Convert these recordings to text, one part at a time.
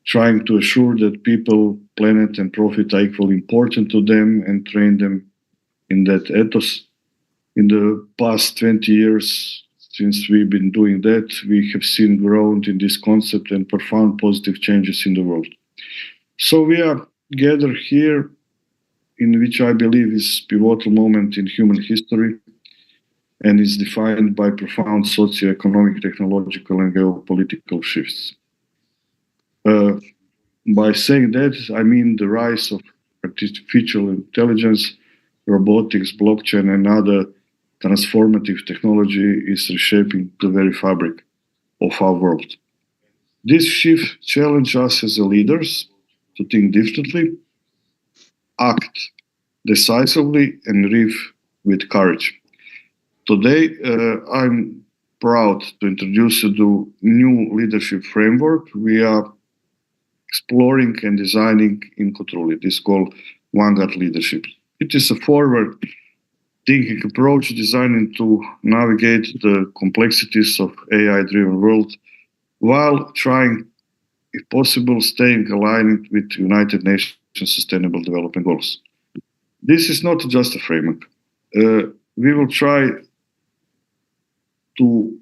trying to assure that people, planet, and profit are equally important to them and train them in that ethos. In the past 20 years, since we've been doing that, we have seen growth in this concept and profound positive changes in the world. So we are gathered here in which I believe is a pivotal moment in human history and is defined by profound socio-economic, technological, and geopolitical shifts. By saying that, I mean the rise of artificial intelligence, robotics, blockchain, and other transformative technology is reshaping the very fabric of our world. This shift challenges us as leaders to think differently, act decisively, and live with courage. Today, I'm proud to introduce you to new leadership framework we are exploring and designing in Kotruli. This is called Vanguard Leadership. It is a forward-thinking approach designed to navigate the complexities of AI-driven world while trying, if possible, staying aligned with United Nations Sustainable Development Goals. This is not just a framework. We will try to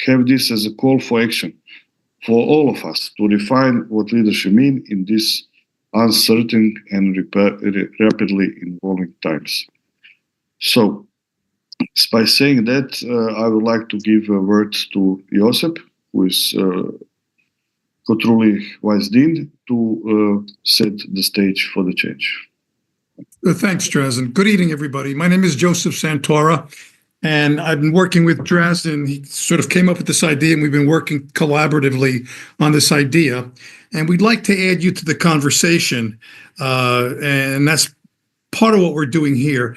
have this as a call for action for all of us to refine what leadership means in these uncertain and rapidly evolving times. So, by saying that, I would like to give a word to Josip, who is Kotruli Vice Dean, to set the stage for the change. Thanks, Drazen. Good evening, everybody. My name is Joseph Santora, and I've been working with Drazen. He sort of came up with this idea, and we've been working collaboratively on this idea. And we'd like to add you to the conversation, and that's part of what we're doing here.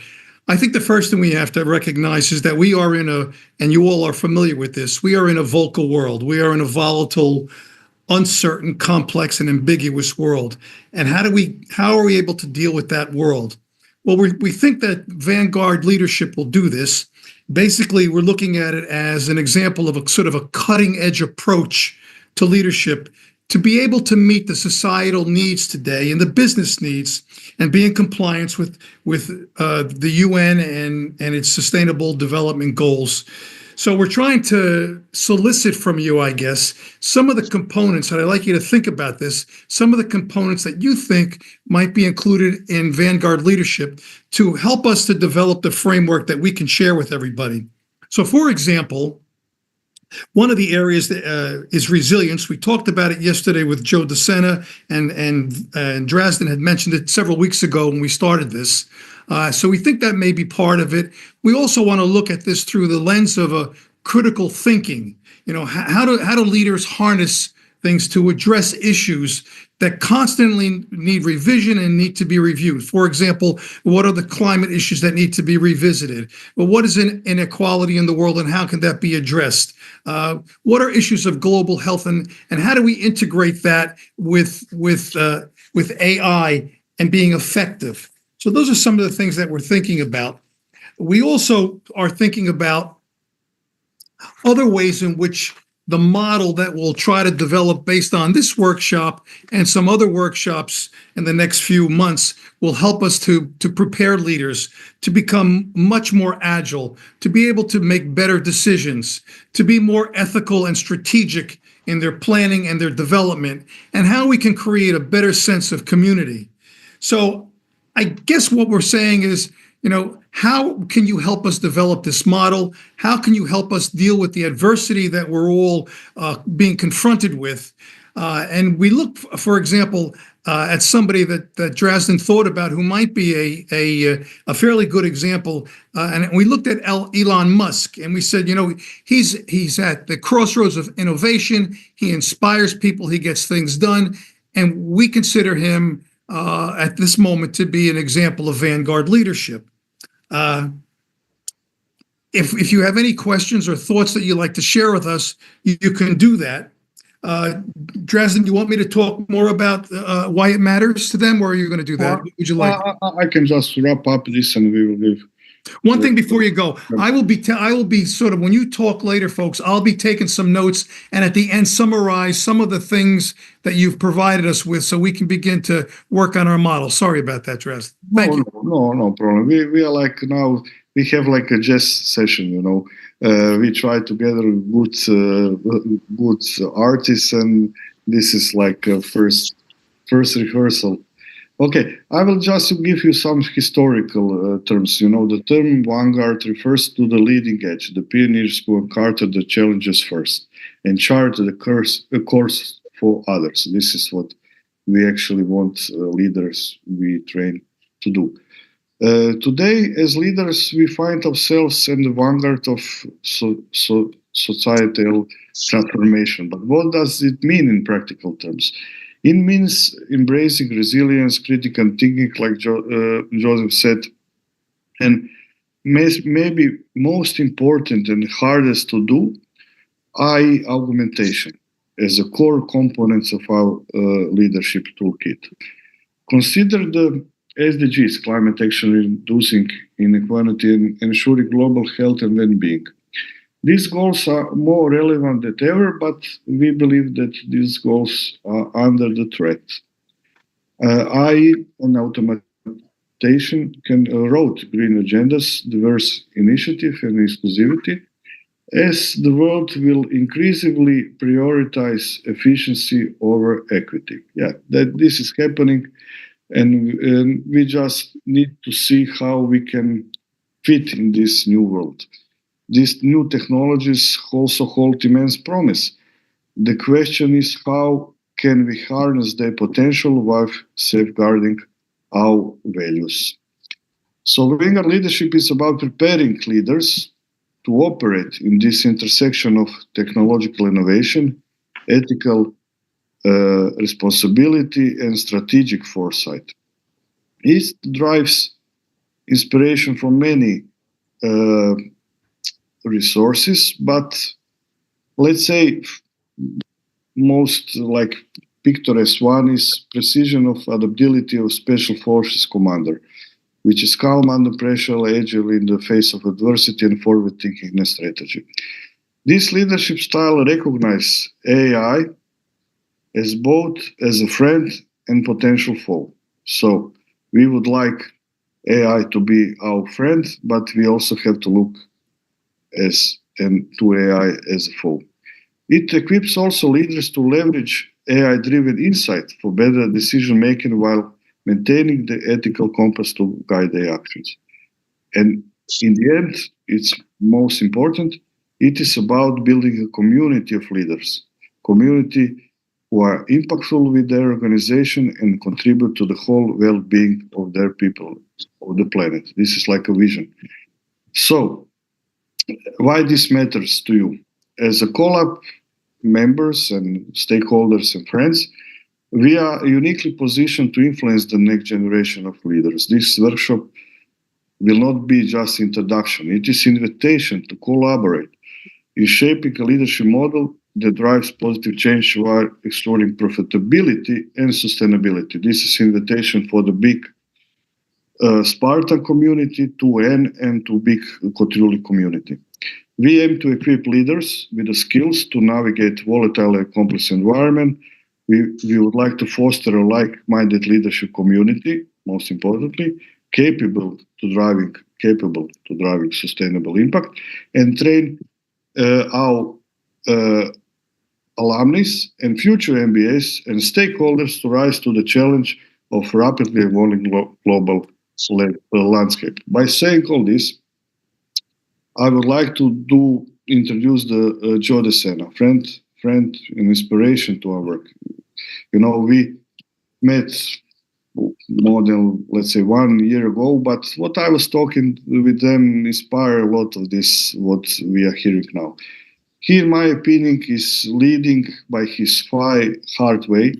I think the first thing we have to recognize is that we are in a, and you all are familiar with this, we are in a volatile world. We are in a volatile, uncertain, complex, and ambiguous world. And how are we able to deal with that world? Well, we think that Vanguard Leadership will do this. Basically, we're looking at it as an example of a sort of a cutting-edge approach to leadership to be able to meet the societal needs today and the business needs and be in compliance with the UN and its sustainable development goals. So we're trying to solicit from you, I guess, some of the components, and I'd like you to think about this, some of the components that you think might be included in Vanguard Leadership to help us to develop the framework that we can share with everybody. So for example, one of the areas that, is resilience. We talked about it yesterday with Joe DeSena, and Drazen had mentioned it several weeks ago when we started this. So we think that may be part of it. We also want to look at this through the lens of a critical thinking. You know, how do leaders harness things to address issues that constantly need revision and need to be reviewed? For example, what are the climate issues that need to be revisited? Well, what is inequality in the world and how can that be addressed? What are issues of global health and how do we integrate that with AI and being effective? So those are some of the things that we're thinking about. We also are thinking about other ways in which the model that we'll try to develop based on this workshop and some other workshops in the next few months will help us to prepare leaders to become much more agile, to be able to make better decisions, to be more ethical and strategic in their planning and their development, and how we can create a better sense of community. So I guess what we're saying is, you know, how can you help us develop this model? How can you help us deal with the adversity that we're all being confronted with? And we look, for example, at somebody that Drazen thought about who might be a fairly good example. And we looked at Elon Musk, and we said, you know, he's at the crossroads of innovation. He inspires people. He gets things done. And we consider him at this moment to be an example of Vanguard leadership. If you have any questions or thoughts that you'd like to share with us, you can do that. Drazen, do you want me to talk more about why it matters to them, or are you going to do that? What would you like? I can just wrap up this and we will give One thing before you go, I will be sort of, when you talk later, folks, I'll be taking some notes and at the end summarize some of the things that you've provided us with so we can begin to work on our model. Sorry about that, Dres. Thank you. No problem. We are like now, we have like a jazz session, we try together good artists, and this is like a first rehearsal. Okay, I will just give you some historical terms. The term vanguard refers to the leading edge, the pioneers who encountered the challenges first and charted a course for others. This is what we actually want leaders we train to do. Today, as leaders, we find ourselves in the vanguard of societal transformation. But what does it mean in practical terms? It means embracing resilience, critical thinking, like Joseph said, and maybe most important and hardest to do, augmentation as a core component of our leadership toolkit. Consider the SDGs, climate action, reducing inequality, and ensuring global health and well-being. These goals are more relevant than ever, but we believe that these goals are under the threat. AI and automation can erode green agendas, diverse initiative, and inclusivity, as the world will increasingly prioritize efficiency over equity. Yeah, that this is happening, and we just need to see how we can fit in this new world. These new technologies also hold immense promise. The question is, how can we harness their potential while safeguarding our values? So Vanguard Leadership is about preparing leaders to operate in this intersection of technological innovation, ethical responsibility, and strategic foresight. It drives inspiration from many resources, but let's say most like picturesque one is precision of adaptability of Special Forces Commander, which is calm under pressure, agile in the face of adversity, and forward-thinking in a strategy. This leadership style recognizes AI as both as a friend and potential foe. So we would like AI to be our friend, but we also have to look to AI as a foe. It equips also leaders to leverage AI-driven insight for better decision-making while maintaining the ethical compass to guide their actions. And in the end, it's most important, it is about building a community of leaders, community who are impactful with their organization and contribute to the whole well-being of their people, of the planet. This is like a vision. So, why this matters to you? As a collab members and stakeholders and friends, we are uniquely positioned to influence the next generation of leaders. This workshop will not be just introduction. It is invitation to collaborate in shaping a leadership model that drives positive change while exploring profitability and sustainability. This is invitation for the big Spartan community to N and to big Cotruli community. We aim to equip leaders with the skills to navigate volatile and complex environment. We would like to foster a like-minded leadership community, most importantly, capable to driving sustainable impact, and train our alumni and future MBAs and stakeholders to rise to the challenge of rapidly evolving global landscape. By saying all this, I would like to introduce the Joe DeSena, friend and inspiration to our work. We met more than, let's say, 1 year ago, but what I was talking with them inspired a lot of this, what we are hearing now. He, in my opinion, is leading by his hard way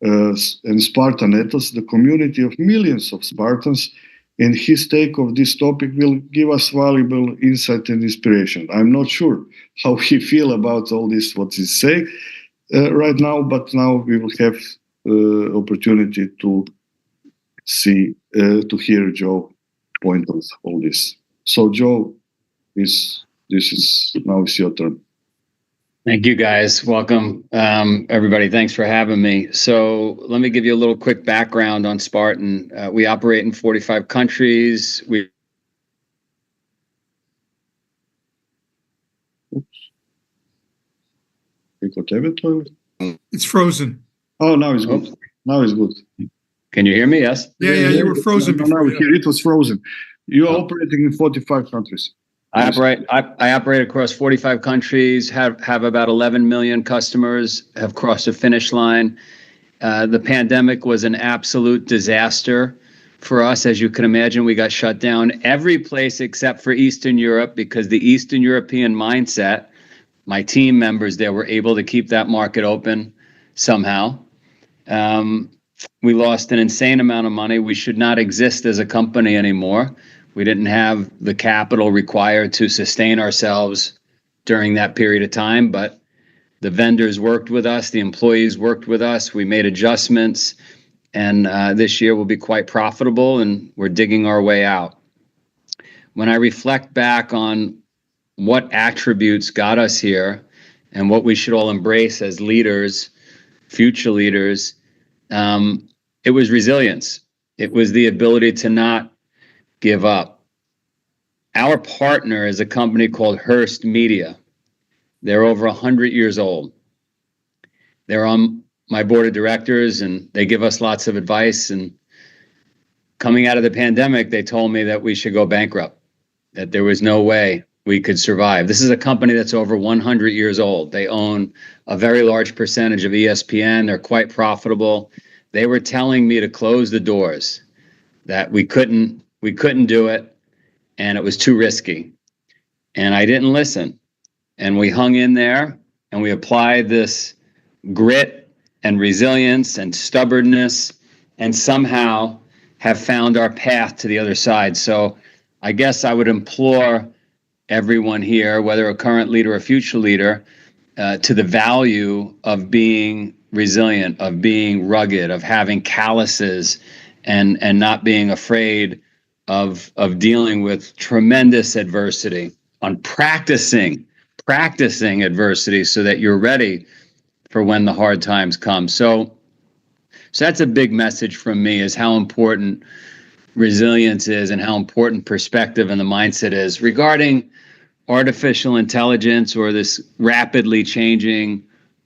and Spartan ethos, the community of millions of Spartans, and his take of this topic will give us valuable insight and inspiration. I'm not sure how he feels about all this, what he say right now, but now we will have opportunity to hear Joe point on all this. So Joe, this is now it's your turn. Thank you, guys. Welcome, everybody. Thanks for having me. So let me give you a little quick background on Spartan. We operate in 45 countries. It's frozen. Oh, now it's good. Now it's good. Can you hear me? Yes? Yeah, you were frozen before. Here it was frozen. You are operating in 45 countries. I operate across 45 countries, have about 11 million customers, have crossed the finish line. The pandemic was an absolute disaster for us. As you can imagine, we got shut down every place except for Eastern Europe, because the Eastern European mindset, my team members there were able to keep that market open somehow. We lost an insane amount of money. We should not exist as a company anymore. We didn't have the capital required to sustain ourselves during that period of time, but the vendors worked with us, the employees worked with us, we made adjustments, and this year will be quite profitable, and we're digging our way out. When I reflect back on what attributes got us here and what we should all embrace as leaders, future leaders, it was resilience. It was the ability to not give up. Our partner is a company called Hearst Media. They're over 100 years old. They're on my board of directors, and they give us lots of advice. And coming out of the pandemic, they told me that we should go bankrupt, that there was no way we could survive. This is a company that's over 100 years old. They own a very large percentage of ESPN. They're quite profitable. They were telling me to close the doors, that we couldn't do it, and it was too risky. And I didn't listen. And we hung in there, and we applied this grit and resilience and stubbornness, and somehow have found our path to the other side. So I guess I would implore everyone here, whether a current leader or a future leader, to the value of being resilient, of being rugged, of having calluses, and not being afraid of dealing with tremendous adversity, on practicing adversity so that you're ready for when the hard times come. So that's a big message from me, is how important resilience is and how important perspective and the mindset is regarding artificial intelligence, or this rapidly changing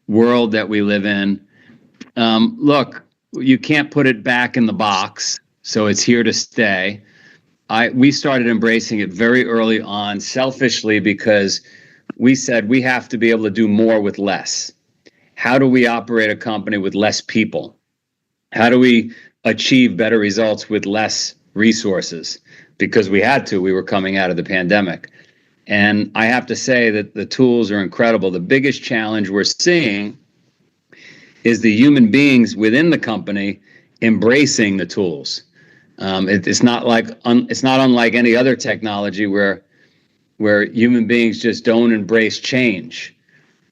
world that we live in. Look, you can't put it back in the box, so it's here to stay. We started embracing it very early on, selfishly, because we said we have to be able to do more with less. How do we operate a company with less people? How do we achieve better results with less resources? Because we had to. We were coming out of the pandemic. And I have to say that the tools are incredible. The biggest challenge we're seeing is the human beings within the company embracing the tools. It's not unlike any other technology where human beings just don't embrace change.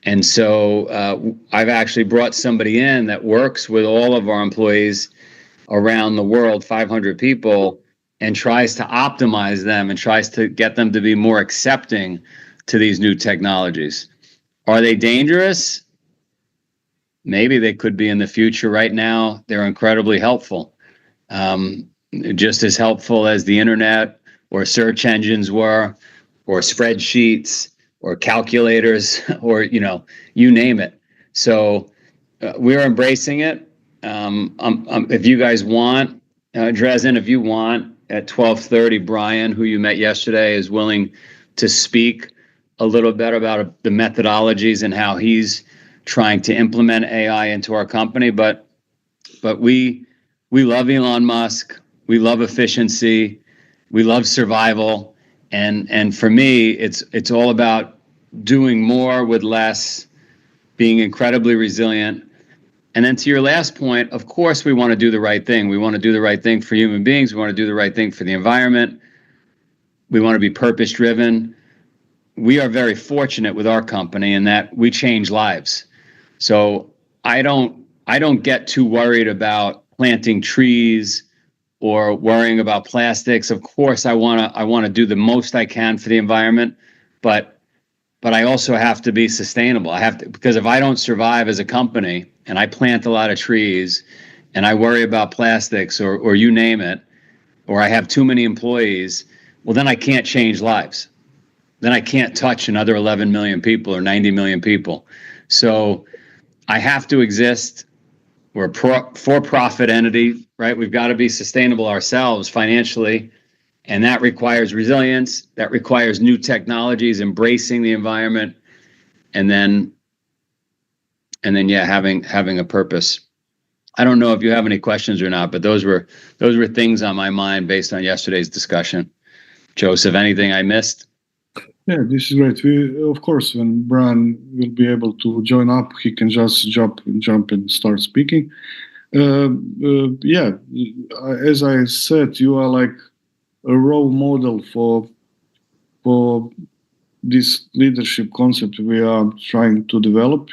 And so I've actually brought somebody in that works with all of our employees around the world, 500 people, and tries to optimize them and tries to get them to be more accepting to these new technologies. Are they dangerous? Maybe they could be in the future. Right now, they're incredibly helpful. Just as helpful as the internet or search engines were, or spreadsheets or calculators, or you name it. So we're embracing it. If you guys want, Dresden, if you want, at 12:30, Brian, who you met yesterday, is willing to speak a little bit about the methodologies and how he's trying to implement AI into our company. But we love Elon Musk. We love efficiency. We love survival. And for me, it's all about doing more with less, being incredibly resilient. And then to your last point, of course, we want to do the right thing. We want to do the right thing for human beings. We want to do the right thing for the environment. We want to be purpose-driven. We are very fortunate with our company in that we change lives. So I don't get too worried about planting trees or worrying about plastics. Of course, I want to do the most I can for the environment, but I also have to be sustainable. I have to, because if I don't survive as a company and I plant a lot of trees and I worry about plastics or you name it, or I have too many employees, well, then I can't change lives. Then I can't touch another 11 million people or 90 million people. So I have to exist. We're a for-profit entity, right? We've got to be sustainable ourselves financially. And that requires resilience. That requires new technologies, embracing the environment, and then yeah, having a purpose. I don't know if you have any questions or not, but those were things on my mind based on yesterday's discussion. Joseph, anything I missed? Yeah, this is great. Of course, when Brian will be able to join up, he can just jump and start speaking. Yeah, as I said, you are like a role model for this leadership concept we are trying to develop.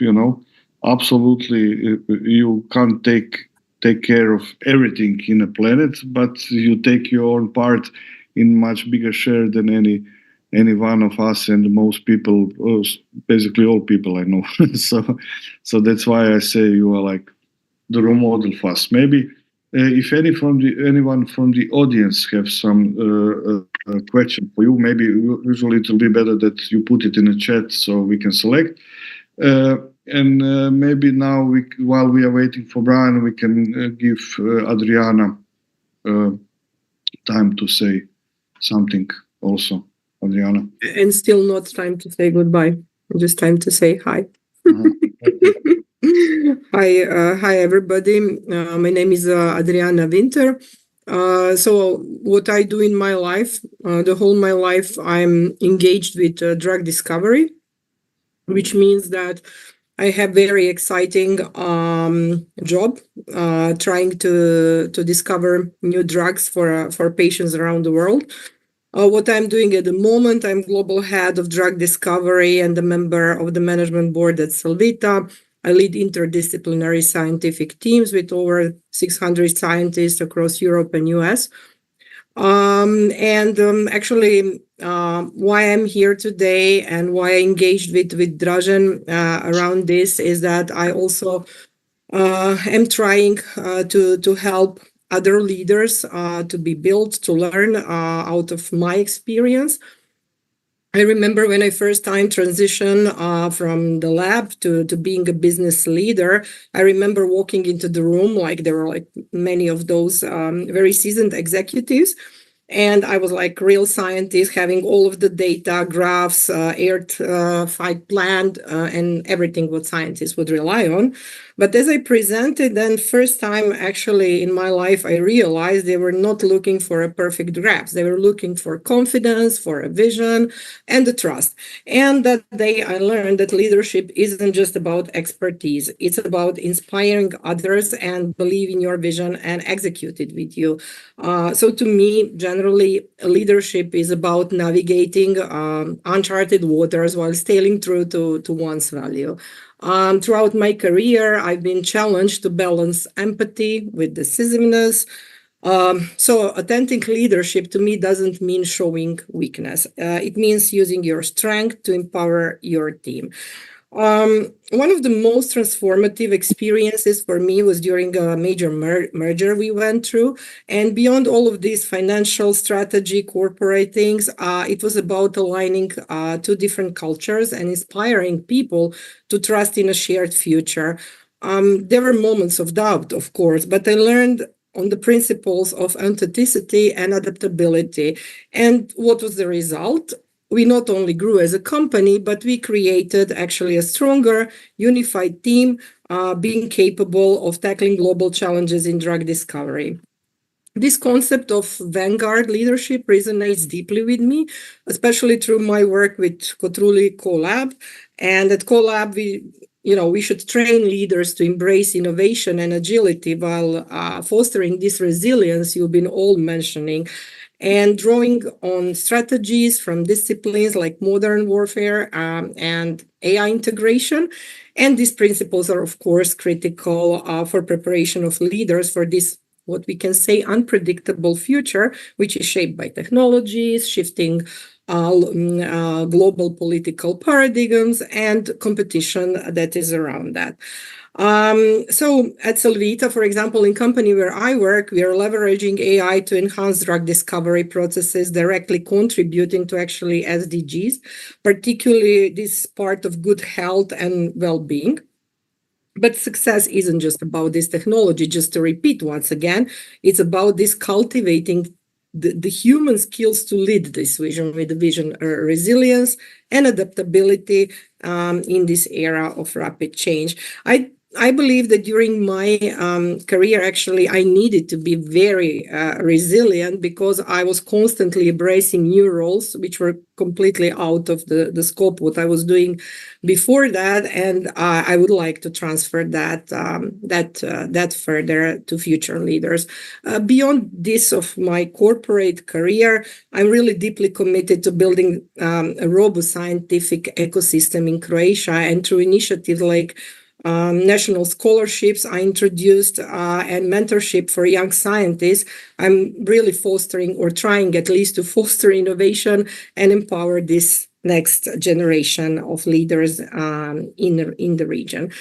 Absolutely, you can't take care of everything in a planet, but you take your own part in much bigger share than any one of us and most people, basically all people I know. so that's why I say you are like the role model for us. Maybe if anyone from the audience have some question for you, maybe usually it will be better that you put it in a chat so we can select. And maybe now, while we are waiting for Brian, we can give Adriana time to say something also. Adriana. And still not time to say goodbye, just time to say hi. Hi everybody. My name is Adriana Winter. So what I do in my life, the whole my life, I'm engaged with drug discovery, which means that I have very exciting job trying to discover new drugs for patients around the world. What I'm doing at the moment, I'm global head of drug discovery and a member of the management board at Solvita. I lead interdisciplinary scientific teams with over 600 scientists across Europe and US. Actually, why I'm here today and why I engaged with Dražen around this is that I also am trying to help other leaders to be built, to learn out of my experience. I remember when I first time transitioned from the lab to being a business leader, I remember walking into the room, like there were like many of those very seasoned executives. And I was like real scientist, having all of the data, graphs, fight plan, and everything what scientists would rely on. But as I presented, then first time actually in my life, I realized they were not looking for a perfect graph. They were looking for confidence, for a vision, and the trust. And that day I learned that leadership isn't just about expertise. It's about inspiring others and believe in your vision and execute it with you. So to me, generally, leadership is about navigating uncharted waters while staying true to one's value. Throughout my career, I've been challenged to balance empathy with decisiveness. So authentic leadership to me doesn't mean showing weakness. It means using your strength to empower your team. One of the most transformative experiences for me was during a major merger we went through. And beyond all of these financial strategy, corporate things, it was about aligning two different cultures and inspiring people to trust in a shared future. There were moments of doubt, of course, but I learned on the principles of authenticity and adaptability. And what was the result? We not only grew as a company, but we created actually a stronger, unified team, being capable of tackling global challenges in drug discovery. This concept of Vanguard leadership resonates deeply with me, especially through my work with Kotruli CoLab. And at CoLab, we should train leaders to embrace innovation and agility while fostering this resilience you've been all mentioning, and drawing on strategies from disciplines like modern warfare and AI integration. And these principles are, of course, critical for preparation of leaders for this what we can say unpredictable future, which is shaped by technologies, shifting global political paradigms and competition that is around that. So at Solvita, for example, in company where I work, we are leveraging AI to enhance drug discovery processes, directly contributing to actually SDGs, particularly this part of good health and well-being. But success isn't just about this technology, just to repeat once again, it's about this cultivating the human skills to lead this vision with the vision, resilience and adaptability in this era of rapid change. I believe that during my career, actually, I needed to be very resilient because I was constantly embracing new roles, which were completely out of the scope what I was doing before that, and I would like to transfer that further to future leaders. Beyond this of my corporate career, I'm really deeply committed to building a robust scientific ecosystem in Croatia, and through initiatives like national scholarships I introduced and mentorship for young scientists, I'm really fostering or trying at least to foster innovation and empower this next generation of leaders in the region.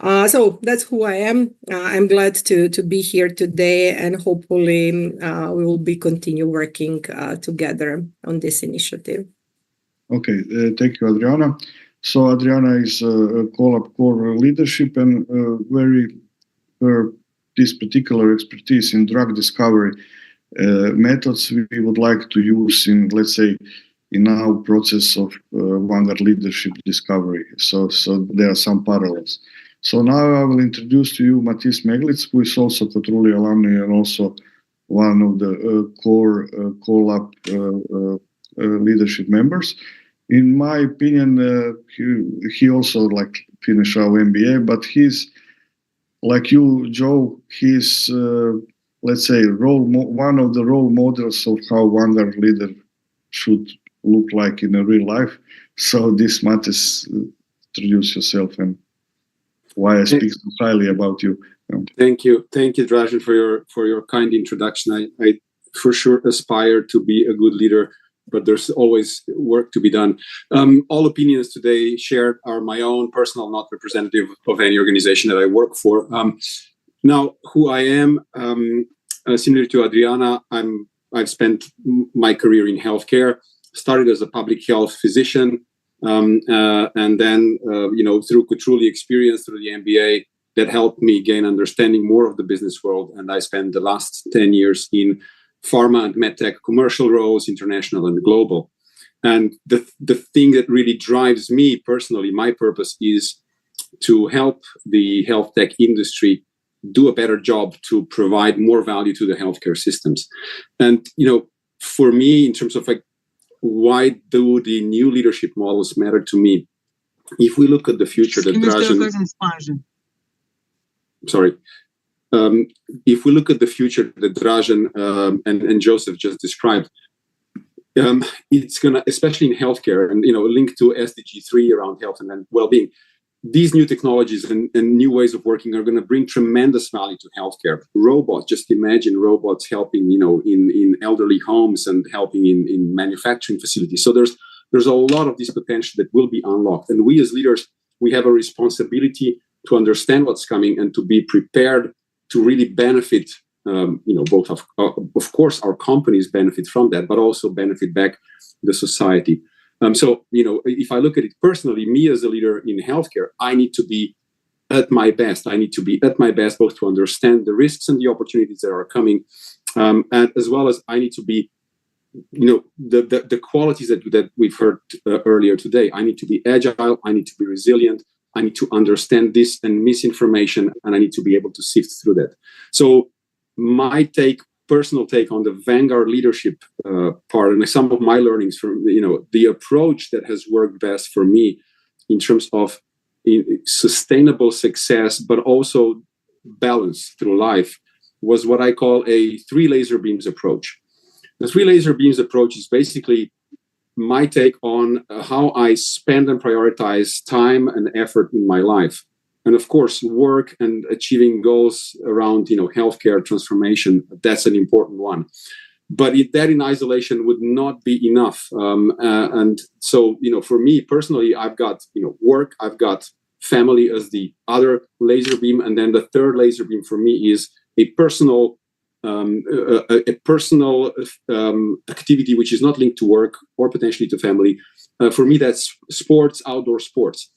So that's who I am. I'm glad to be here today, and hopefully we will be continue working together on this initiative. Okay, thank you, Adriana. So Adriana is a core leadership, and this particular expertise in drug discovery methods we would like to use in, let's say, in our process of Vanguard Leadership discovery. So there are some parallels. So now I will introduce to you Matis Meglitz, who is also Kotruli alumni and also one of the core lab leadership members. In my opinion, he also finished our MBA, but he's like you, Joe. He's let's say one of the role models of how Vanguard leader should look like in a real life. So this Matis, introduce yourself and why I speak so highly about you. Thank you, Dražen, for your kind introduction. I for sure aspire to be a good leader, but there's always work to be done. All opinions today shared are my own personal, not representative of any organization that I work for. Now, who I am, similar to Adriana, I've spent my career in healthcare. Started as a public health physician, and then through Kotruli experience, through the MBA, that helped me gain understanding more of the business world. And I spent the last 10 years in pharma and medtech commercial roles, international and global. And the thing that really drives me personally, my purpose, is to help the health tech industry do a better job to provide more value to the healthcare systems. And, for me, in terms of why do the new leadership models matter to me? If we look at the future that if we look at the future that Dražen and Joseph just described, it's gonna, especially in healthcare, and linked to SDG 3 around health and well-being, these new technologies and new ways of working are going to bring tremendous value to healthcare. Robots, just imagine robots helping, in elderly homes and helping in manufacturing facilities. So there's a lot of this potential that will be unlocked, and we as leaders, we have a responsibility to understand what's coming and to be prepared to really benefit. Both of course our companies benefit from that, but also benefit back the society. So if I look at it personally, me as a leader in healthcare, I need to be at my best. I need to be at my best both to understand the risks and the opportunities that are coming, and as well as I need to be, the qualities that we've heard earlier today. I need to be agile. I need to be resilient. I need to understand this and misinformation, and I need to be able to sift through that. So my personal take on the Vanguard leadership part, and some of my learnings from the approach that has worked best for me in terms of sustainable success, but also balance through life, was what I call a 3 laser beams approach. The 3 laser beams approach is basically my take on how I spend and prioritize time and effort in my life. And of course, work and achieving goals around, healthcare transformation, that's an important one. But that in isolation would not be enough. And so, for me personally, I've got, work, I've got family as the other laser beam. And then the third laser beam for me is a personal activity which is not linked to work or potentially to family. For me, that's sports, outdoor sports.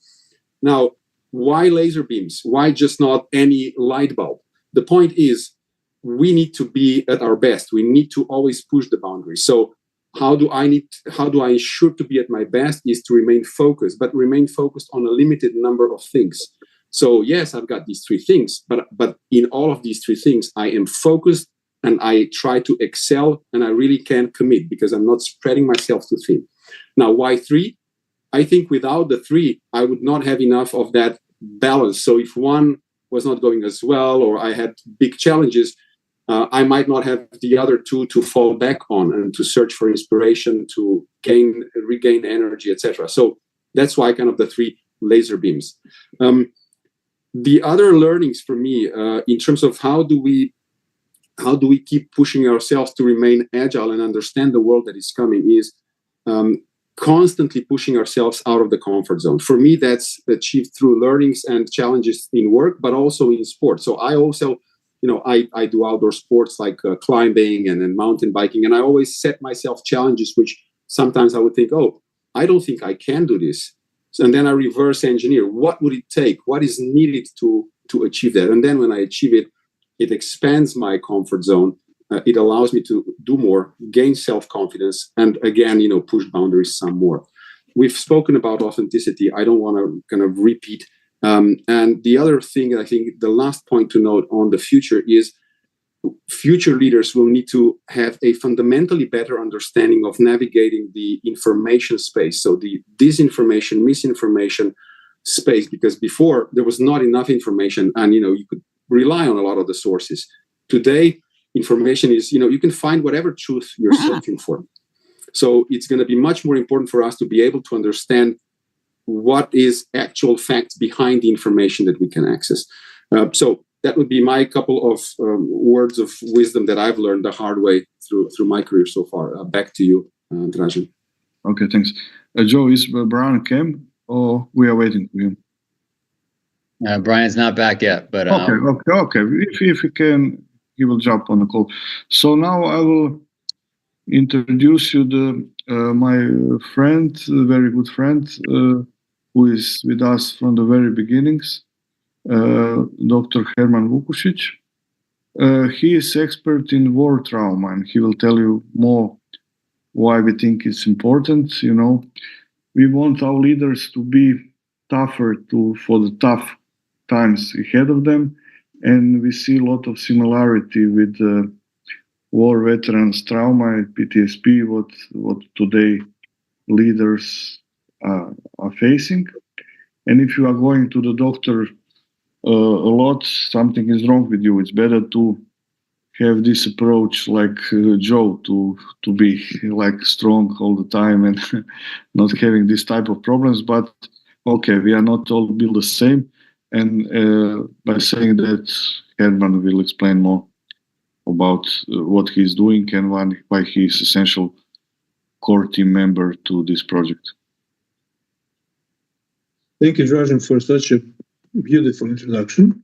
Now, why laser beams? Why just not any light bulb? The point is, we need to be at our best. We need to always push the boundaries. So how do I ensure to be at my best is to remain focused, but remain focused on a limited number of things. So yes, I've got these three things, but in all of these three things, I am focused and I try to excel, and I really can commit because I'm not spreading myself too thin. Now, why three? I think without the three, I would not have enough of that balance. So if one was not going as well, or I had big challenges, I might not have the other two to fall back on and to search for inspiration, to regain energy, etc. So that's why kind of the three laser beams. The other learnings for me in terms of how do we keep pushing ourselves to remain agile and understand the world that is coming is constantly pushing ourselves out of the comfort zone. For me, that's achieved through learnings and challenges in work, but also in sport. So I also, I do outdoor sports like climbing and mountain biking, and I always set myself challenges, which sometimes I would think, oh, I don't think I can do this. And then I reverse engineer. What would it take? What is needed to achieve that? And then when I achieve it, it expands my comfort zone. It allows me to do more, gain self-confidence, and again, push boundaries some more. We've spoken about authenticity. I don't want to kind of repeat. And the other thing, I think the last point to note on the future is future leaders will need to have a fundamentally better understanding of navigating the information space. So the disinformation, misinformation space, because before there was not enough information and, you could rely on a lot of the sources. Today, information is, you can find whatever truth you're searching for. So it's going to be much more important for us to be able to understand what is actual facts behind the information that we can access. So that would be my couple of words of wisdom that I've learned the hard way through my career so far. Back to you, Dražen. Okay, thanks. Joe, is Brian came or we are waiting for him? Brian's not back yet, but okay. If he can, he will jump on the call. So now I will introduce you my friend, a very good friend, who is with us from the very beginnings, Dr. Herman Vukušić. He is expert in war trauma, and he will tell you more why we think it's important. We want our leaders to be tougher for the tough times ahead of them, and we see a lot of similarity with war veterans trauma, PTSD, what today leaders are facing. And if you are going to the doctor a lot, something is wrong with you. It's better to have this approach like Joe, to be like strong all the time and not having this type of problems. But okay, we are not all built the same. And by saying that, Herman will explain more about what he's doing and why he is essential core team member to this project. Thank you, Dražen, for such a beautiful introduction.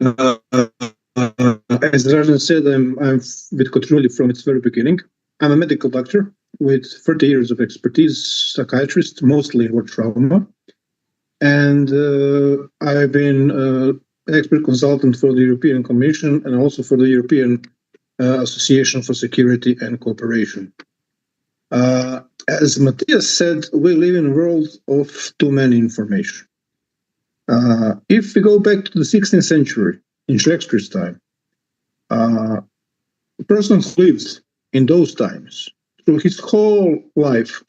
As Dražen said, I'm with Kotruli from its very beginning. I'm a medical doctor with 30 years of expertise, psychiatrist, mostly in war trauma. And I've been expert consultant for the European Commission and also for the European Association for Security and Cooperation. As Matthias said, we live in a world of too many information. If we go back to the 16th century, in Shakespeare's time, a person who lived in those times through his whole life,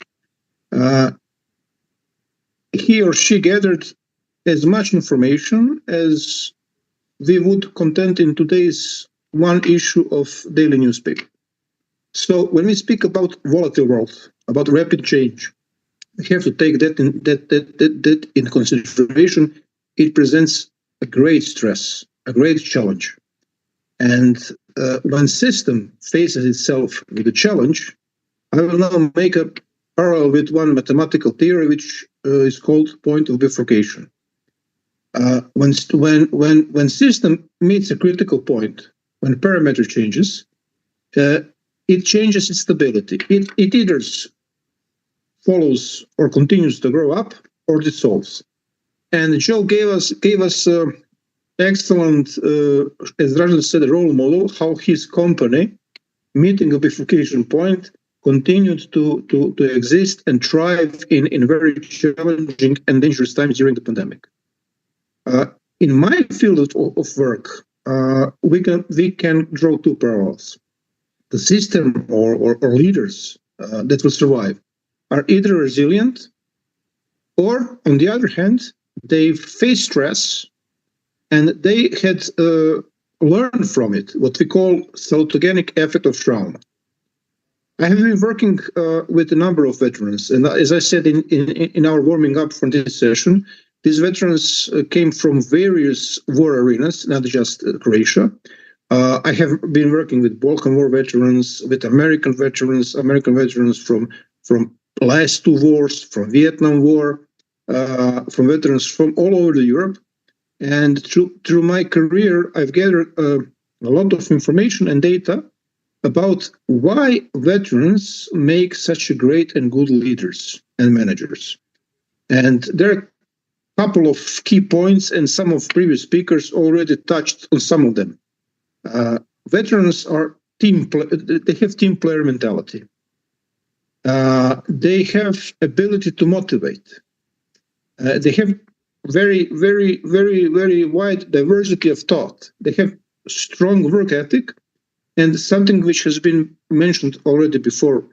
he or she gathered as much information as we would content in today's one issue of daily newspaper. So when we speak about volatile world, about rapid change, we have to take that in consideration it presents a great stress, a great challenge. And when system faces itself with a challenge, I will now make a parallel with one mathematical theory which is called point of bifurcation. When system meets a critical point, when parameter changes, it changes its stability. It either follows or continues to grow up or dissolves. And Joe gave us excellent, as Rajan said, a role model how his company, meeting a bifurcation point, continued to exist and thrive in very challenging and dangerous times during the pandemic. In my field of work, we can draw two parallels. The system or leaders that will survive are either resilient or, on the other hand, they face stress and they had learned from it, what we call salutogenic effect of trauma. I have been working with a number of veterans, and as I said in our warming up for this session, these veterans came from various war arenas, not just Croatia. I have been working with Balkan War veterans, with American veterans from last two wars, from Vietnam War, from veterans from all over Europe. And through my career, I've gathered a lot of information and data about why veterans make such a great and good leaders and managers. And there are a couple of key points, and some of previous speakers already touched on some of them. Veterans are they have team player mentality. They have ability to motivate. They have very, very, very, very wide diversity of thought. They have strong work ethic, and something which has been mentioned already before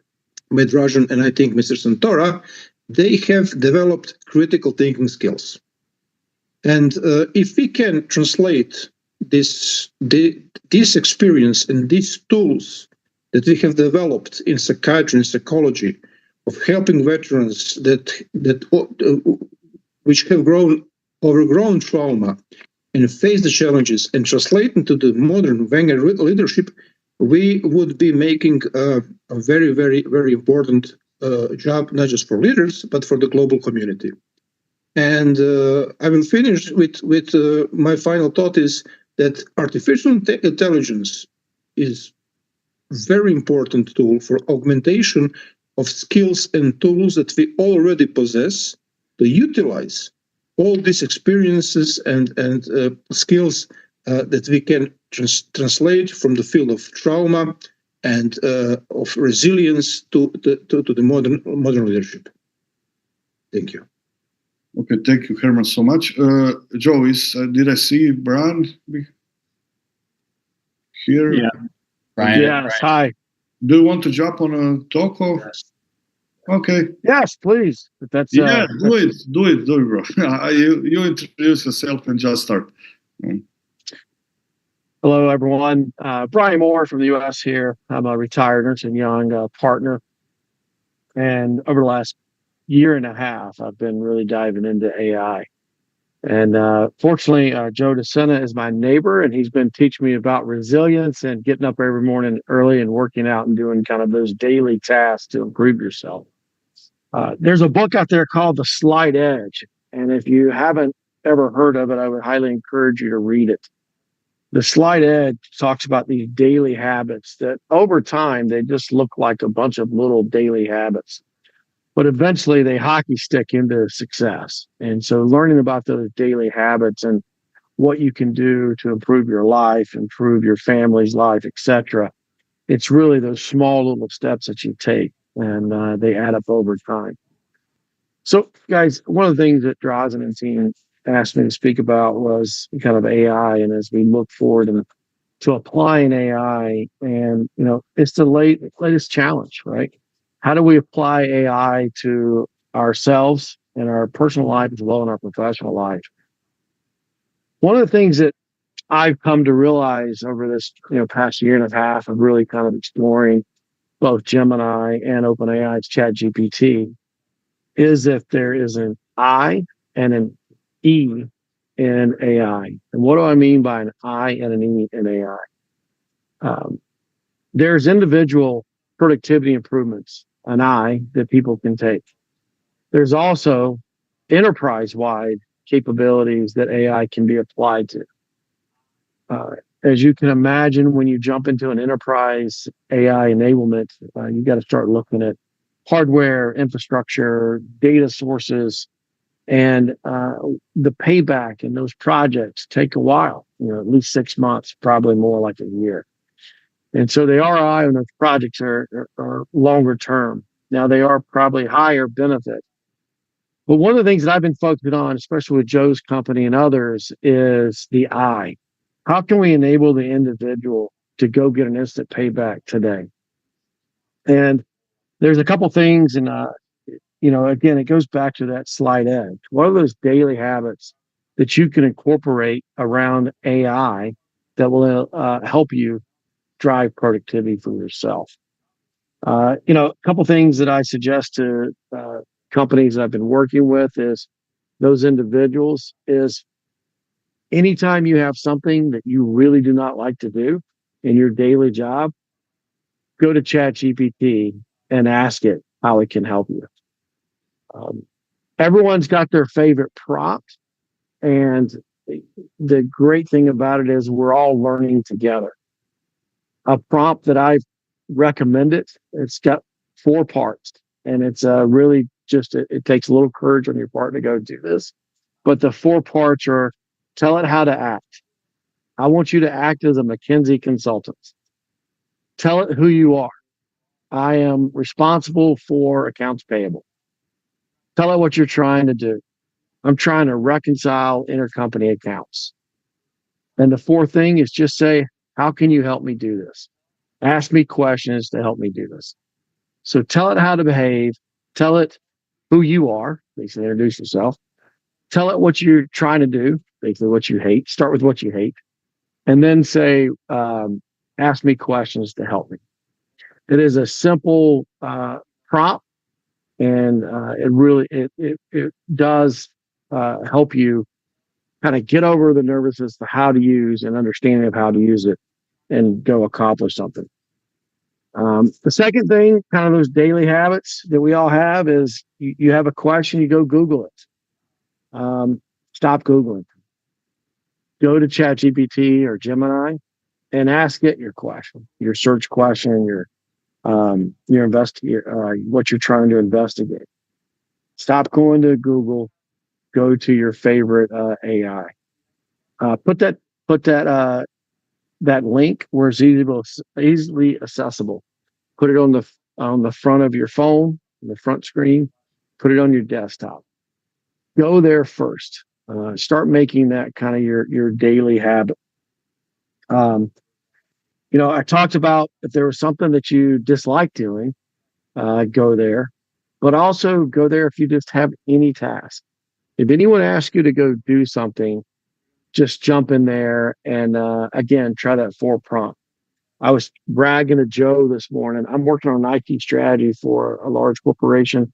by Dražen and I think Mr. Santora, they have developed critical thinking skills. And if we can translate this experience and these tools that we have developed in psychiatry and psychology of helping veterans which have overgrown trauma and face the challenges and translate into the modern Vanguard leadership, we would be making a very, very, very important job, not just for leaders, but for the global community. And I will finish with my final thought is that artificial intelligence is a very important tool for augmentation of skills and tools that we already possess to utilize all these experiences and skills that we can translate from the field of trauma and of resilience to the modern leadership. Thank you. Okay, thank you, Herman, so much. Joe, did I see Brian here? Yeah. Brian. Yes. Hi. Do you want to jump on a talk? Yes. Okay. Yes, please. If that's Yeah, do it, bro. you introduce yourself and just start. Hello, everyone. Brian Moore from the U.S. here. I'm a retired Ernst & Young partner, and over the last year and a half, I've been really diving into AI. And fortunately, Joe DeSena is my neighbor, and he's been teaching me about resilience and getting up every morning early and working out and doing kind of those daily tasks to improve yourself. There's a book out there called The Slight Edge, and if you haven't ever heard of it, I would highly encourage you to read it. The Slight Edge talks about these daily habits that over time, they just look like a bunch of little daily habits. But eventually they hockey stick into success. And so learning about those daily habits and what you can do to improve your life, improve your family's life, etc. It's really those small little steps that you take, and they add up over time. So guys, one of the things that Dražen and team asked me to speak about was kind of AI. And as we look forward to applying AI, and it's the latest challenge, right? How do we apply AI to ourselves in our personal life as well as in our professional life? One of the things that I've come to realize over this past year and a half of really kind of exploring both Gemini and OpenAI's ChatGPT is if there is an I and an E in AI. And what do I mean by an I and an E in AI? There's individual productivity improvements, an I, that people can take. There's also enterprise-wide capabilities that AI can be applied to. As you can imagine, when you jump into an enterprise AI enablement, you got to start looking at hardware, infrastructure, data sources, and the payback in those projects take a while, at least 6 months, probably more like a year. And so the ROI on those projects are longer term. Now, they are probably higher benefit. But one of the things that I've been focusing on, especially with Joe's company and others, is the I. How can we enable the individual to go get an instant payback today? And there's a couple things, and again, it goes back to that slight edge. What are those daily habits that you can incorporate around AI that will help you drive productivity for yourself? A couple things that I suggest to companies I've been working with is those individuals is anytime you have something that you really do not like to do in your daily job, go to ChatGPT and ask it how it can help you. Everyone's got their favorite prompt, and the great thing about it is we're all learning together. A prompt that I've recommended, it's got 4 parts, and it's really just, it takes a little courage on your part to go do this. But the 4 parts are: tell it how to act. I want you to act as a McKinsey consultant. Tell it who you are. I am responsible for accounts payable. Tell it what you're trying to do. I'm trying to reconcile intercompany accounts. And the 4th thing is just say, how can you help me do this? Ask me questions to help me do this. So tell it how to behave. Tell it who you are. Basically, introduce yourself. Tell it what you're trying to do. Basically, what you hate. Start with what you hate. And then say, ask me questions to help me. It is a simple prompt, and it does help you kind of get over the nervousness to how to use and understanding of how to use it and go accomplish something. The second thing, kind of those daily habits that we all have, is you have a question, you go Google it. Stop Googling. Go to ChatGPT or Gemini and ask it your question, your search question, your what you're trying to investigate. Stop going to Google. Go to your favorite AI. Put that link where it's easily accessible. Put it on the front of your phone, on the front screen. Put it on your desktop. Go there first. Start making that kind of your daily habit. I talked about if there was something that you dislike doing, go there. But also go there if you just have any task. If anyone asks you to go do something, just jump in there and again, try that 4 prompt. I was bragging to Joe this morning. I'm working on an IT strategy for a large corporation,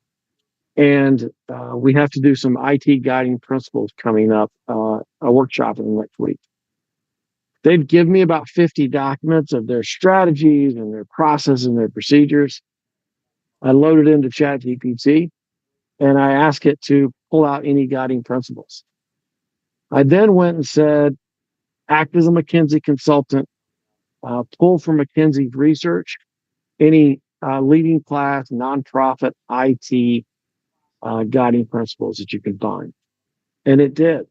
and we have to do some IT guiding principles coming up, a workshop in the next week. They've given me about 50 documents of their strategies and their processes and their procedures. I loaded into ChatGPT, and I asked it to pull out any guiding principles. I then went and said, act as a McKinsey consultant, pull from McKinsey's research, any leading class, nonprofit, IT guiding principles that you can find. And it did.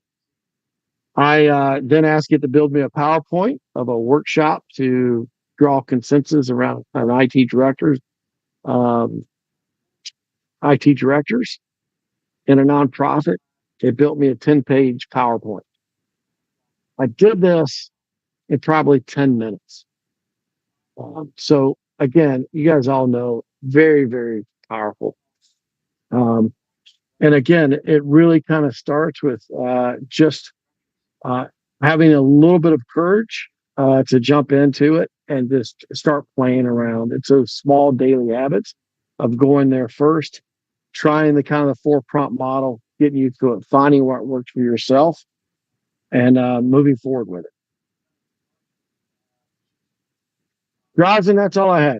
I then asked it to build me a PowerPoint of a workshop to draw consensus around IT directors in a nonprofit. It built me a 10-page PowerPoint. I did this in probably 10 minutes. So again, you guys all know, very, very powerful. And again, it really kind of starts with just having a little bit of courage to jump into it and just start playing around. It's those small daily habits of going there first, trying the kind of 4 prompt model, getting you to it, finding what works for yourself, and moving forward with it. Drazen, that's all I had.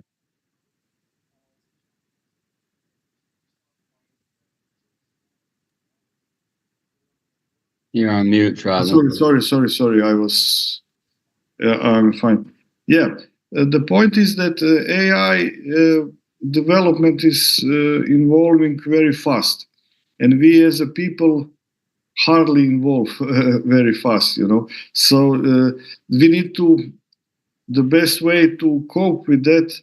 You're on mute, Drazen. Sorry. I'm fine. Yeah, the point is that AI development is evolving very fast, and we as a people hardly evolve very fast. So we need to. The best way to cope with that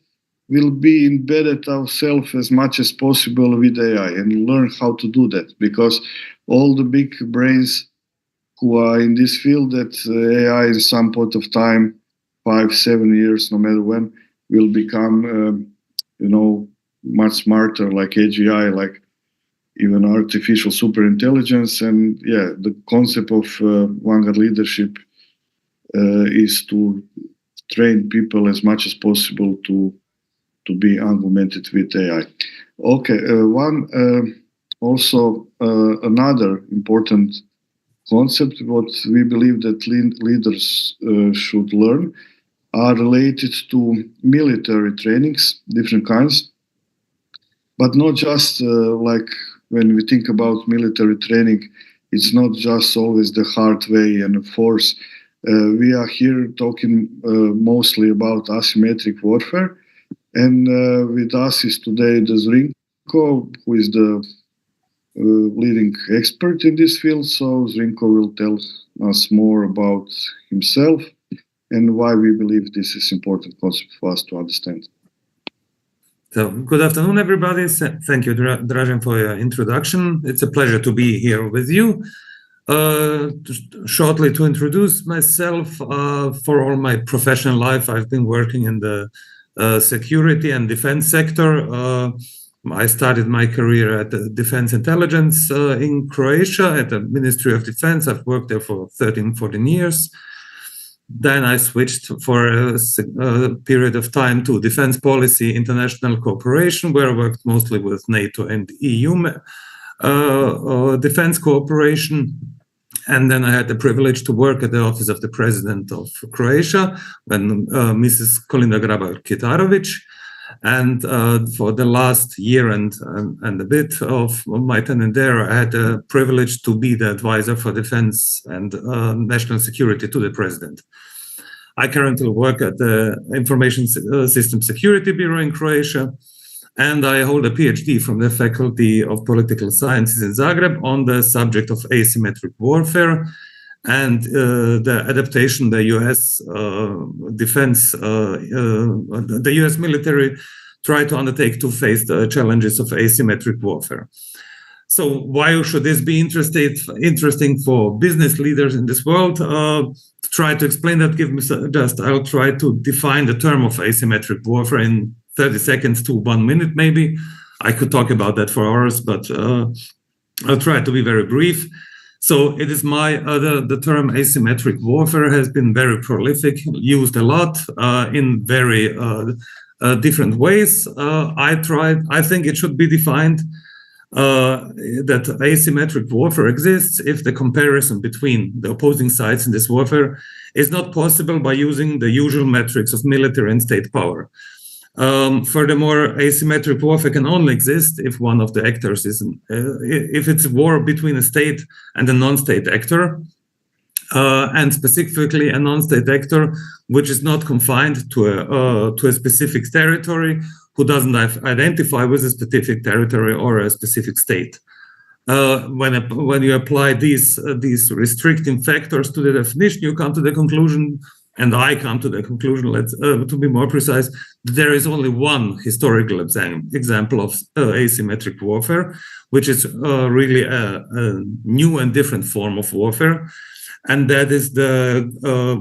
will be embedded ourselves as much as possible with AI and learn how to do that, because all the big brains who are in this field, that AI in some point of time, 5-7 years, no matter when, will become much smarter, like AGI, like even artificial superintelligence. And yeah, the concept of Vanguard Leadership is to train people as much as possible to be augmented with AI. Okay, another important concept, what we believe that leaders should learn, are related to military trainings, different kinds, but not just like when we think about military training, it's not just always the hard way and force. We are here talking mostly about asymmetric warfare, and with us is today the Zrinko, who is the leading expert in this field. So Zrinko will tell us more about himself and why we believe this is important concept for us to understand. So, good afternoon, everybody. Thank you, Drazen, for your introduction. It's a pleasure to be here with you. Shortly to introduce myself, for all my professional life, I've been working in the security and defense sector. I started my career at the Defense Intelligence in Croatia at the Ministry of Defense. I've worked there for 13-14 years. Then I switched for a period of time to defense policy, international cooperation, where I worked mostly with NATO and EU defense cooperation. And then I had the privilege to work at the Office of the President of Croatia when Mrs. Kolinda Grabar-Kitarović. And for the last year and a bit of my tenure there, I had the privilege to be the advisor for defense and national security to the president. I currently work at the Information System Security Bureau in Croatia, and I hold a PhD from the Faculty of Political Sciences in Zagreb on the subject of asymmetric warfare and the adaptation the U.S. defense, the U.S. military tried to undertake to face the challenges of asymmetric warfare. So why should this be interesting for business leaders in this world? To try to explain that, I'll try to define the term of asymmetric warfare in 30 seconds to 1 minute, maybe. I could talk about that for hours, but I'll try to be very brief. So it is the term asymmetric warfare has been very prolific, used a lot in very different ways. I think it should be defined that asymmetric warfare exists if the comparison between the opposing sides in this warfare is not possible by using the usual metrics of military and state power. Furthermore, asymmetric warfare can only exist if one of the actors is, if it's a war between a state and a non-state actor, and specifically a non-state actor which is not confined to a specific territory, who doesn't identify with a specific territory or a specific state. When you apply these restricting factors to the definition, you come to the conclusion, and I come to the conclusion, to be more precise, there is only one historical example of asymmetric warfare, which is really a new and different form of warfare. And that is the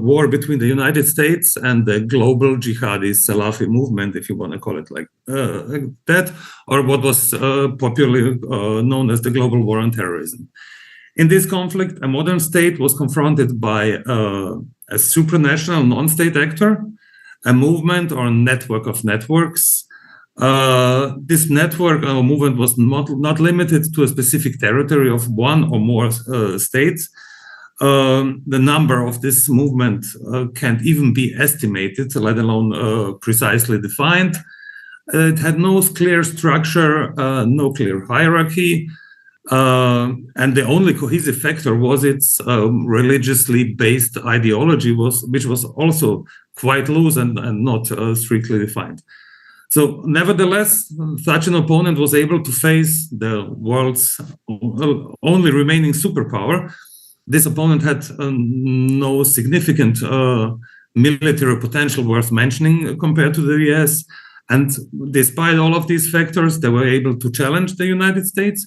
war between the United States and the global jihadi Salafi movement, if you want to call it like that, or what was popularly known as the global war on terrorism. In this conflict, a modern state was confronted by a supranational non-state actor, a movement or a network of networks. This network or movement was not limited to a specific territory of one or more states, The number of this movement can't even be estimated, let alone precisely defined. It had no clear structure, no clear hierarchy, and the only cohesive factor was its religiously based ideology, which was also quite loose and not strictly defined. So nevertheless, such an opponent was able to face the world's only remaining superpower. This opponent had no significant military potential worth mentioning compared to the US. And despite all of these factors, they were able to challenge the United States.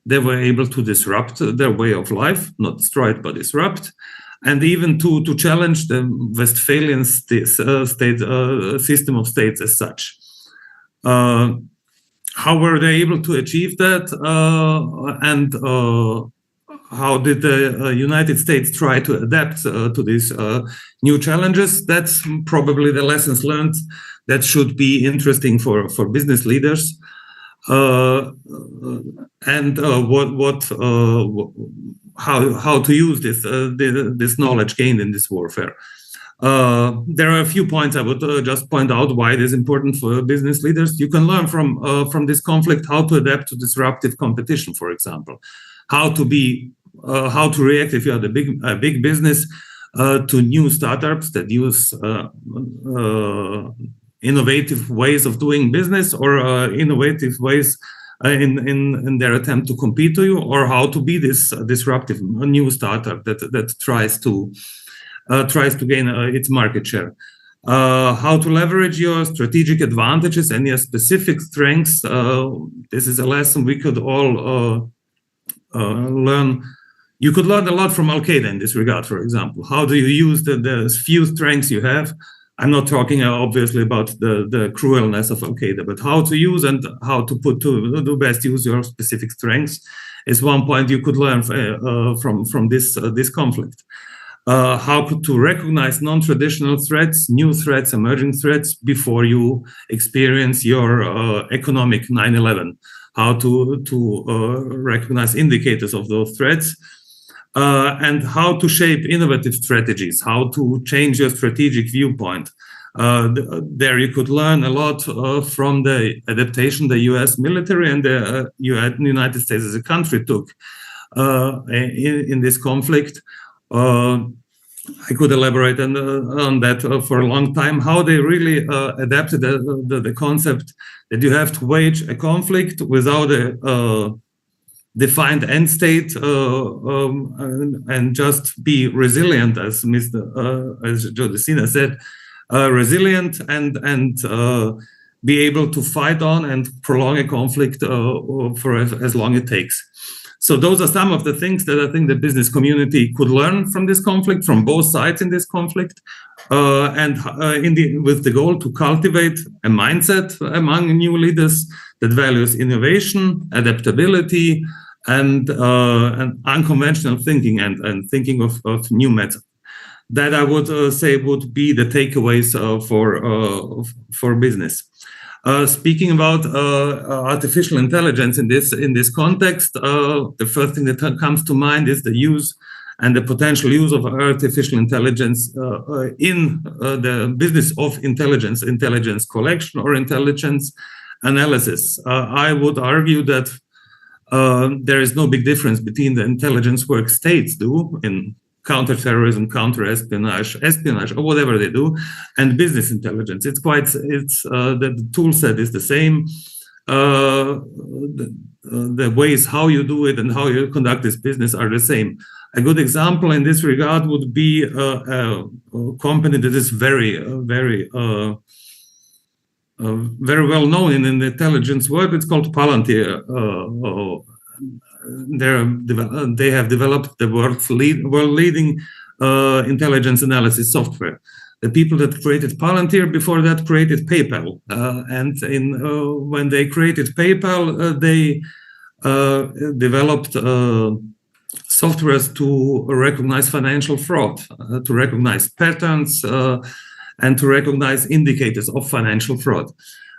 They were able to disrupt their way of life, not destroy it, but disrupt, and even to challenge the Westphalian system of states as such. How were they able to achieve that? And how did the United States try to adapt to these new challenges? That's probably the lessons learned that should be interesting for business leaders. And how to use this knowledge gained in this warfare. There are a few points I would just point out why it is important for business leaders. You can learn from this conflict how to adapt to disruptive competition, for example, how to react if you are a big business to new startups that use innovative ways of doing business or innovative ways in their attempt to compete to you, or how to be this disruptive new startup that tries to gain its market share. How to leverage your strategic advantages and your specific strengths. This is a lesson we could all learn. You could learn a lot from Al-Qaeda in this regard, for example. How do you use the few strengths you have? I'm not talking obviously about the cruelness of Al-Qaeda, but how to use and how to put to the best use your specific strengths is one point you could learn from this conflict. How to recognize non-traditional threats, new threats, emerging threats before you experience your economic 9/11. How to recognize indicators of those threats. And how to shape innovative strategies, how to change your strategic viewpoint. There you could learn a lot from the adaptation the US military and the United States as a country took in this conflict. I could elaborate on that for a long time, how they really adapted the concept that you have to wage a conflict without a defined end state and just be resilient, as Joe DeCina said, resilient and be able to fight on and prolong a conflict for as long as it takes. So those are some of the things that I think the business community could learn from this conflict, from both sides in this conflict, with the goal to cultivate a mindset among new leaders that values innovation, adaptability, and unconventional thinking and thinking of new methods. That I would say would be the takeaways for business. Speaking about artificial intelligence in this context, the first thing that comes to mind is the use and the potential use of artificial intelligence in the business of intelligence collection or intelligence analysis. I would argue that there is no big difference between the intelligence work states do in counterterrorism, counter-espionage, or whatever they do, and business intelligence. The tool set is the same. The ways how you do it and how you conduct this business are the same. A good example in this regard would be a company that is very well known in the intelligence world. It's called Palantir. They have developed the world leading intelligence analysis software. The people that created Palantir before that created PayPal, and when they created PayPal, they developed softwares to recognize financial fraud, to recognize patterns, and to recognize indicators of financial fraud.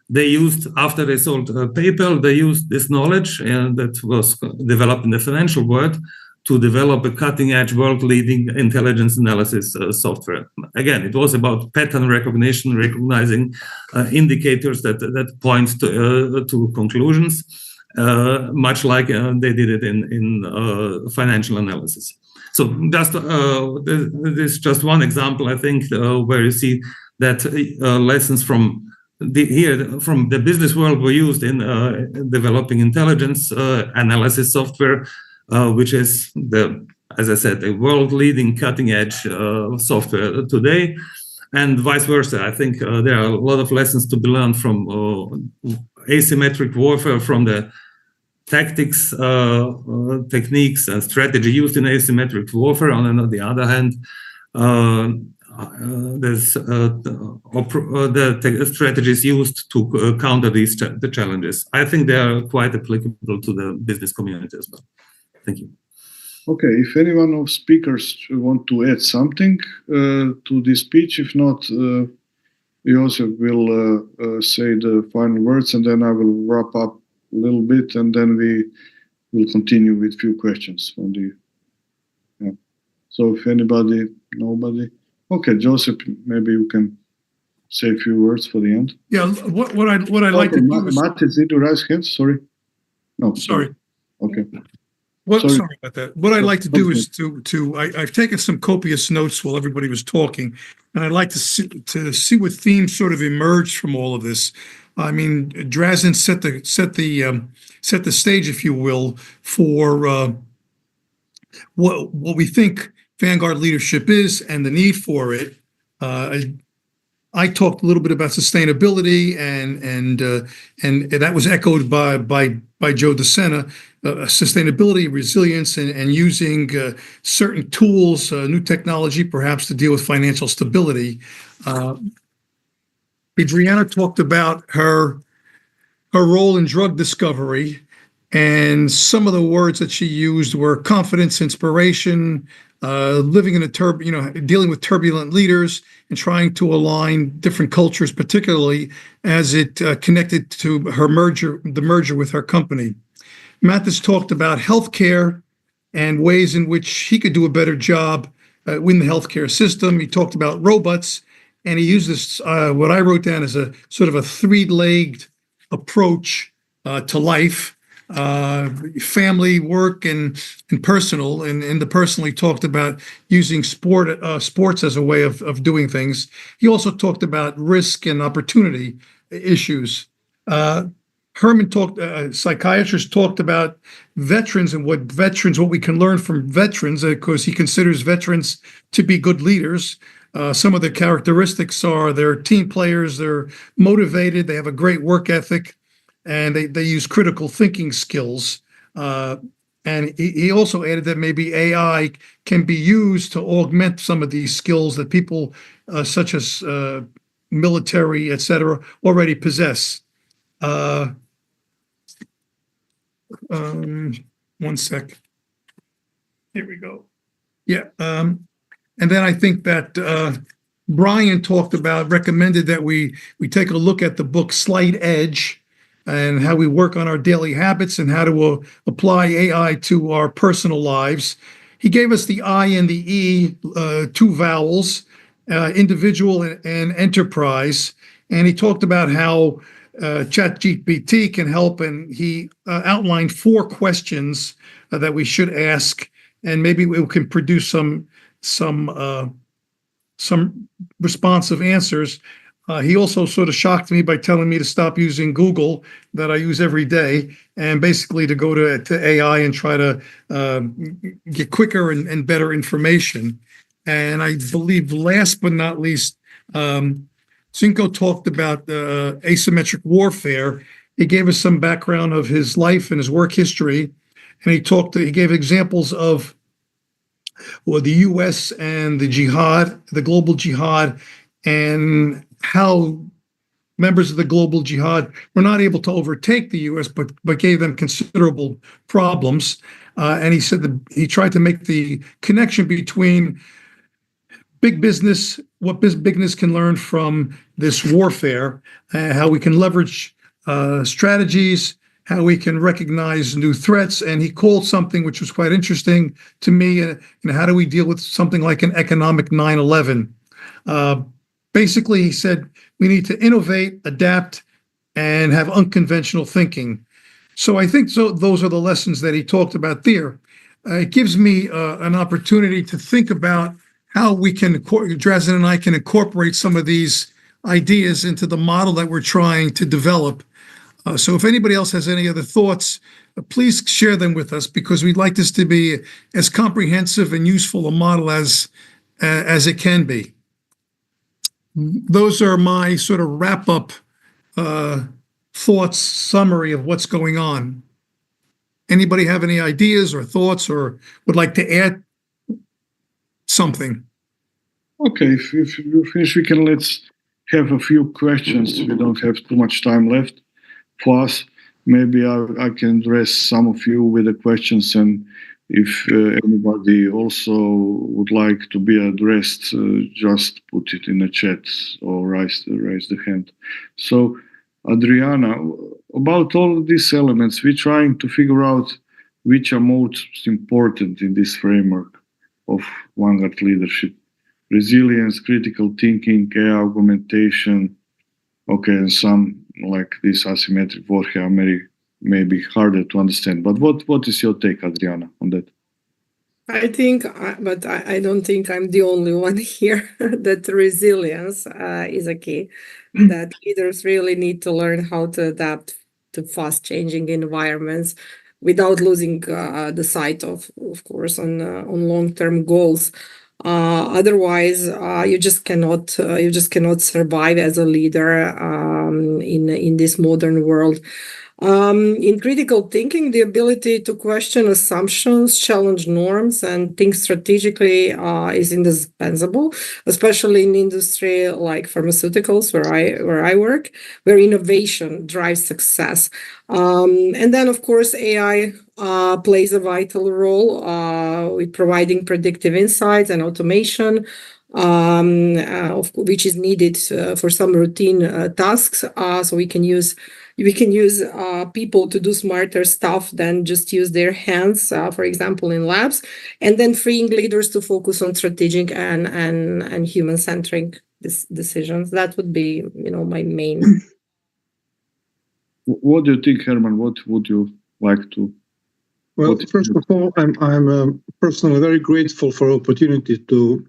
They used, after they sold PayPal, they used this knowledge that was developed in the financial world to develop a cutting-edge, world-leading intelligence analysis software. Again, it was about pattern recognition, recognizing indicators that point to conclusions, much like they did it in financial analysis. So just this is just one example, I think, where you see that lessons from the business world were used in developing intelligence analysis software, which is as I said, the world-leading cutting-edge software today, and vice versa. I think there are a lot of lessons to be learned from asymmetric warfare, from the tactics, techniques, and strategy used in asymmetric warfare. On the other hand, there's the strategies used to counter the challenges. I think they are quite applicable to the business community as well. Thank you. Okay, if anyone of speakers want to add something to this speech, if not, Joseph will say the final words, and then I will wrap up a little bit, and then we will continue with a few questions from the. Yeah. So if anybody, nobody. Okay, Joseph, maybe you can say a few words for the end. Yeah, what I'd like to do is... Matt, did you raise hands? Sorry. No. Sorry. Okay. Sorry about that. What I'd like to do is I've taken some copious notes while everybody was talking, and I'd like to see what themes sort of emerged from all of this. I mean, Drazen set the stage, if you will, for what we think Vanguard leadership is and the need for it. I talked a little bit about sustainability, and that was echoed by Joe DeSena. Sustainability, resilience, and using certain tools, new technology, perhaps to deal with financial stability. Adriana talked about her role in drug discovery, and some of the words that she used were confidence, inspiration, living in dealing with turbulent leaders, and trying to align different cultures, particularly as it connected to the merger with her company. Mathis talked about healthcare and ways in which he could do a better job in the healthcare system. He talked about robots, and he used this, what I wrote down as a sort of a three-legged approach to life. Family, work, and personal. And the personal, he talked about using sports as a way of doing things. He also talked about risk and opportunity issues. Herman psychiatrist talked about veterans and what we can learn from veterans, because he considers veterans to be good leaders. Some of their characteristics are they're team players, they're motivated, they have a great work ethic, and they use critical thinking skills. And he also added that maybe AI can be used to augment some of these skills that people such as military, etc., already possess. One sec. Here we go. Yeah. And then I think that Brian recommended that we take a look at the book Slight Edge, and how we work on our daily habits and how to apply AI to our personal lives. He gave us the I and the E, two vowels, individual and enterprise. And he talked about how ChatGPT can help, and he outlined 4 questions that we should ask, and maybe we can produce some responsive answers. He also sort of shocked me by telling me to stop using Google, that I use every day, and basically to go to AI and try to get quicker and better information. And I believe last but not least, Cinco talked about asymmetric warfare. He gave us some background of his life and his work history, and he gave examples of the U.S. and the jihad, the global jihad, and how members of the global jihad were not able to overtake the U.S., but gave them considerable problems. And he said that he tried to make the connection between big business, what business can learn from this warfare, how we can leverage strategies how we can recognize new threats. And he called something which was quite interesting to me, how do we deal with something like an economic 9/11? Basically, he said we need to innovate, adapt, and have unconventional thinking. So I think those are the lessons that he talked about there. It gives me an opportunity to think about how we can, Drazen and I can incorporate some of these ideas into the model that we're trying to develop. So if anybody else has any other thoughts, please share them with us, because we'd like this to be as comprehensive and useful a model as it can be. Those are my sort of wrap-up thoughts, summary of what's going on. Anybody have any ideas or thoughts or would like to add something? Okay, if you finish, let's have a few questions. We don't have too much time left for us. Maybe I can address some of you with the questions, and if anybody also would like to be addressed, just put it in the chat or raise the hand. So, Adriana, about all of these elements, we're trying to figure out which are most important in this framework of Vanguard leadership. Resilience, critical thinking, AI augmentation, okay, and some like this asymmetric warfare may be harder to understand. But what is your take, Adriana, on that? I think, but I don't think I'm the only one here, that resilience is a key, that leaders really need to learn how to adapt to fast-changing environments without losing the sight of course, on long-term goals. Otherwise, you just cannot survive as a leader in this modern world. In critical thinking, the ability to question assumptions, challenge norms, and think strategically is indispensable, especially in industry like pharmaceuticals, where I work, where innovation drives success. And then, of course, AI plays a vital role with providing predictive insights and automation, which is needed for some routine tasks. So we can use people to do smarter stuff than just use their hands, for example, in labs, and then freeing leaders to focus on strategic and human-centric decisions. That would be, my main. What do you think, Herman? What would you like to? Well, first of all, I'm personally very grateful for the opportunity to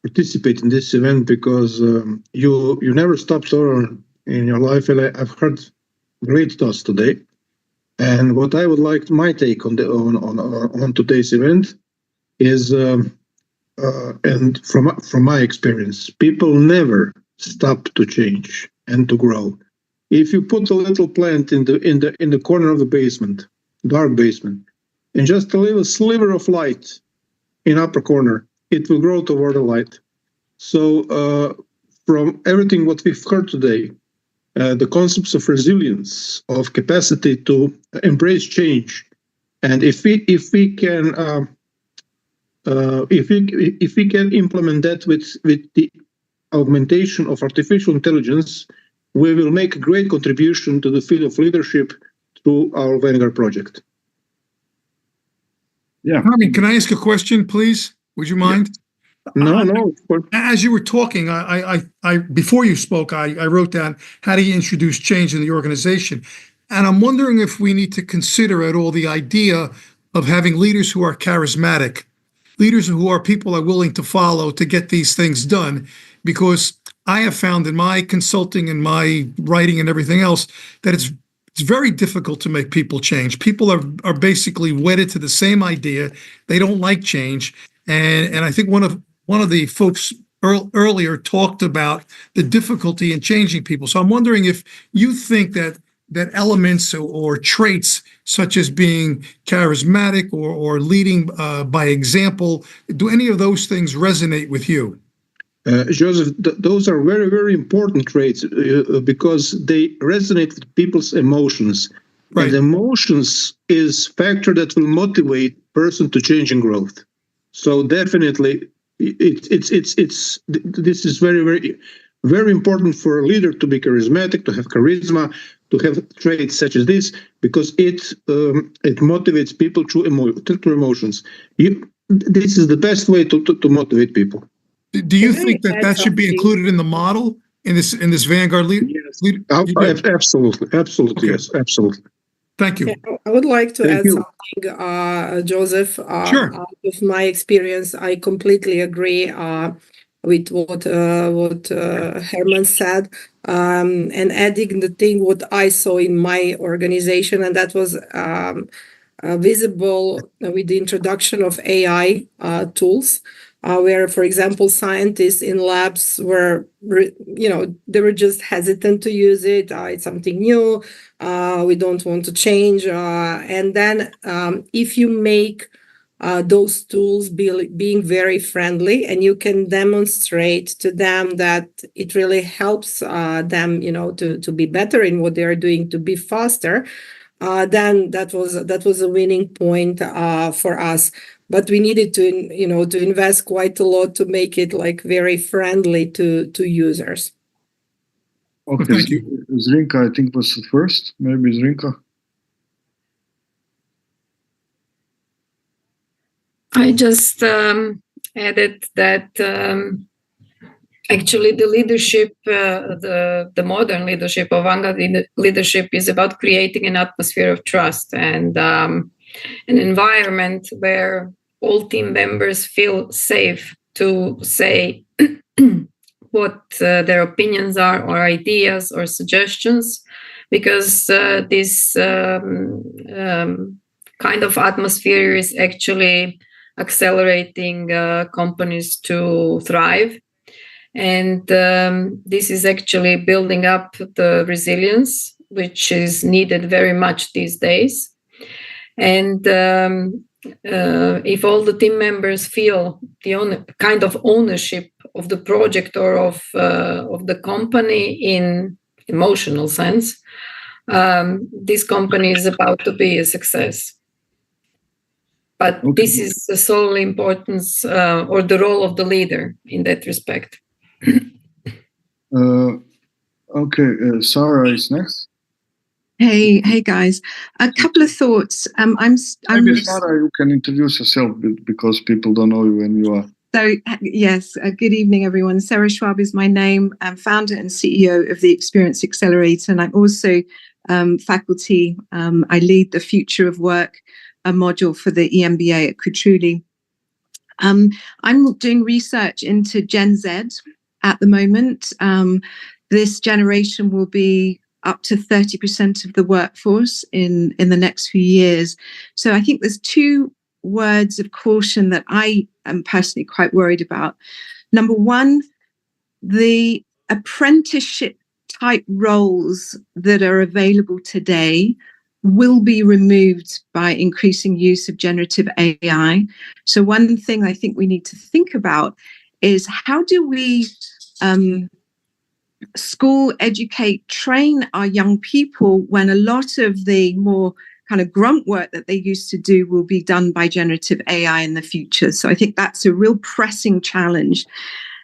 participate in this event, because you never stop learning in your life. And I've heard great thoughts today. And what I would like, my take on today's event is, and from my experience, people never stop to change and to grow. If you put a little plant in the corner of the basement, dark basement, and just a little sliver of light in upper corner, it will grow toward the light. So from everything what we've heard today, the concepts of resilience, of capacity to embrace change, and if we can implement that with the augmentation of artificial intelligence, we will make a great contribution to the field of leadership through our Vanguard project. Yeah. Herman, can I ask a question, please? Would you mind? No. As you were talking, I before you spoke, I wrote down, how do you introduce change in the organization? And I'm wondering if we need to consider at all the idea of having leaders who are charismatic, leaders who are people are willing to follow to get these things done. Because I have found in my consulting and my writing and everything else that it's very difficult to make people change. People are basically wedded to the same idea. They don't like change. And I think one of the folks earlier talked about the difficulty in changing people. So I'm wondering if you think that elements or traits such as being charismatic or leading by example, do any of those things resonate with you? Joseph, those are very, very important traits because they resonate with people's emotions. Right. And emotions is factor that will motivate person to change and growth. So definitely, this is very, very, very important for a leader to be charismatic, to have charisma, to have traits such as this, because it motivates people through emotions. This is the best way to motivate people. Do you think that should be included in the model in this Vanguard lead? Yes. Absolutely, okay. Yes, absolutely. Thank you. Yeah, I would like to add something, Joseph. Sure. Out of my experience, I completely agree with what Herman said, and adding the thing what I saw in my organization, and that was visible with the introduction of AI tools. Where, for example, scientists in labs were, they were just hesitant to use it. It's something new. We don't want to change. And then if you make those tools being very friendly, and you can demonstrate to them that it really helps them, to be better in what they are doing, to be faster, then that was a winning point for us. But we needed to invest quite a lot to make it like very friendly to users. Okay, thank you. Zrinka, I think, was first. Maybe Zrinka. I just added that actually the leadership, the modern leadership of Vanguard leadership is about creating an atmosphere of trust and an environment where all team members feel safe to say what their opinions are, or ideas or suggestions, because this kind of atmosphere is actually accelerating companies to thrive. And this is actually building up the resilience, which is needed very much these days. And if all the team members feel the kind of ownership of the project or of the company in emotional sense, this company is about to be a success. But this is the sole importance or the role of the leader in that respect. Okay, Sarah is next. Hey guys, a couple of thoughts. Maybe Sarah, you can introduce yourself because people don't know you when you are. So yes, good evening everyone. Sarah Schwab is my name. I'm founder and CEO of the Experience Accelerator, and I'm also faculty. I lead the Future of Work, a module for the EMBA at Kutruli. I'm doing research into Gen Z at the moment. This generation will be up to 30% of the workforce in the next few years. So I think there's two words of caution that I am personally quite worried about. Number one, the apprenticeship type roles that are available today will be removed by increasing use of generative AI. So one thing I think we need to think about is how do we school, educate, train our young people when a lot of the more kind of grunt work that they used to do will be done by generative AI in the future. So I think that's a real pressing challenge.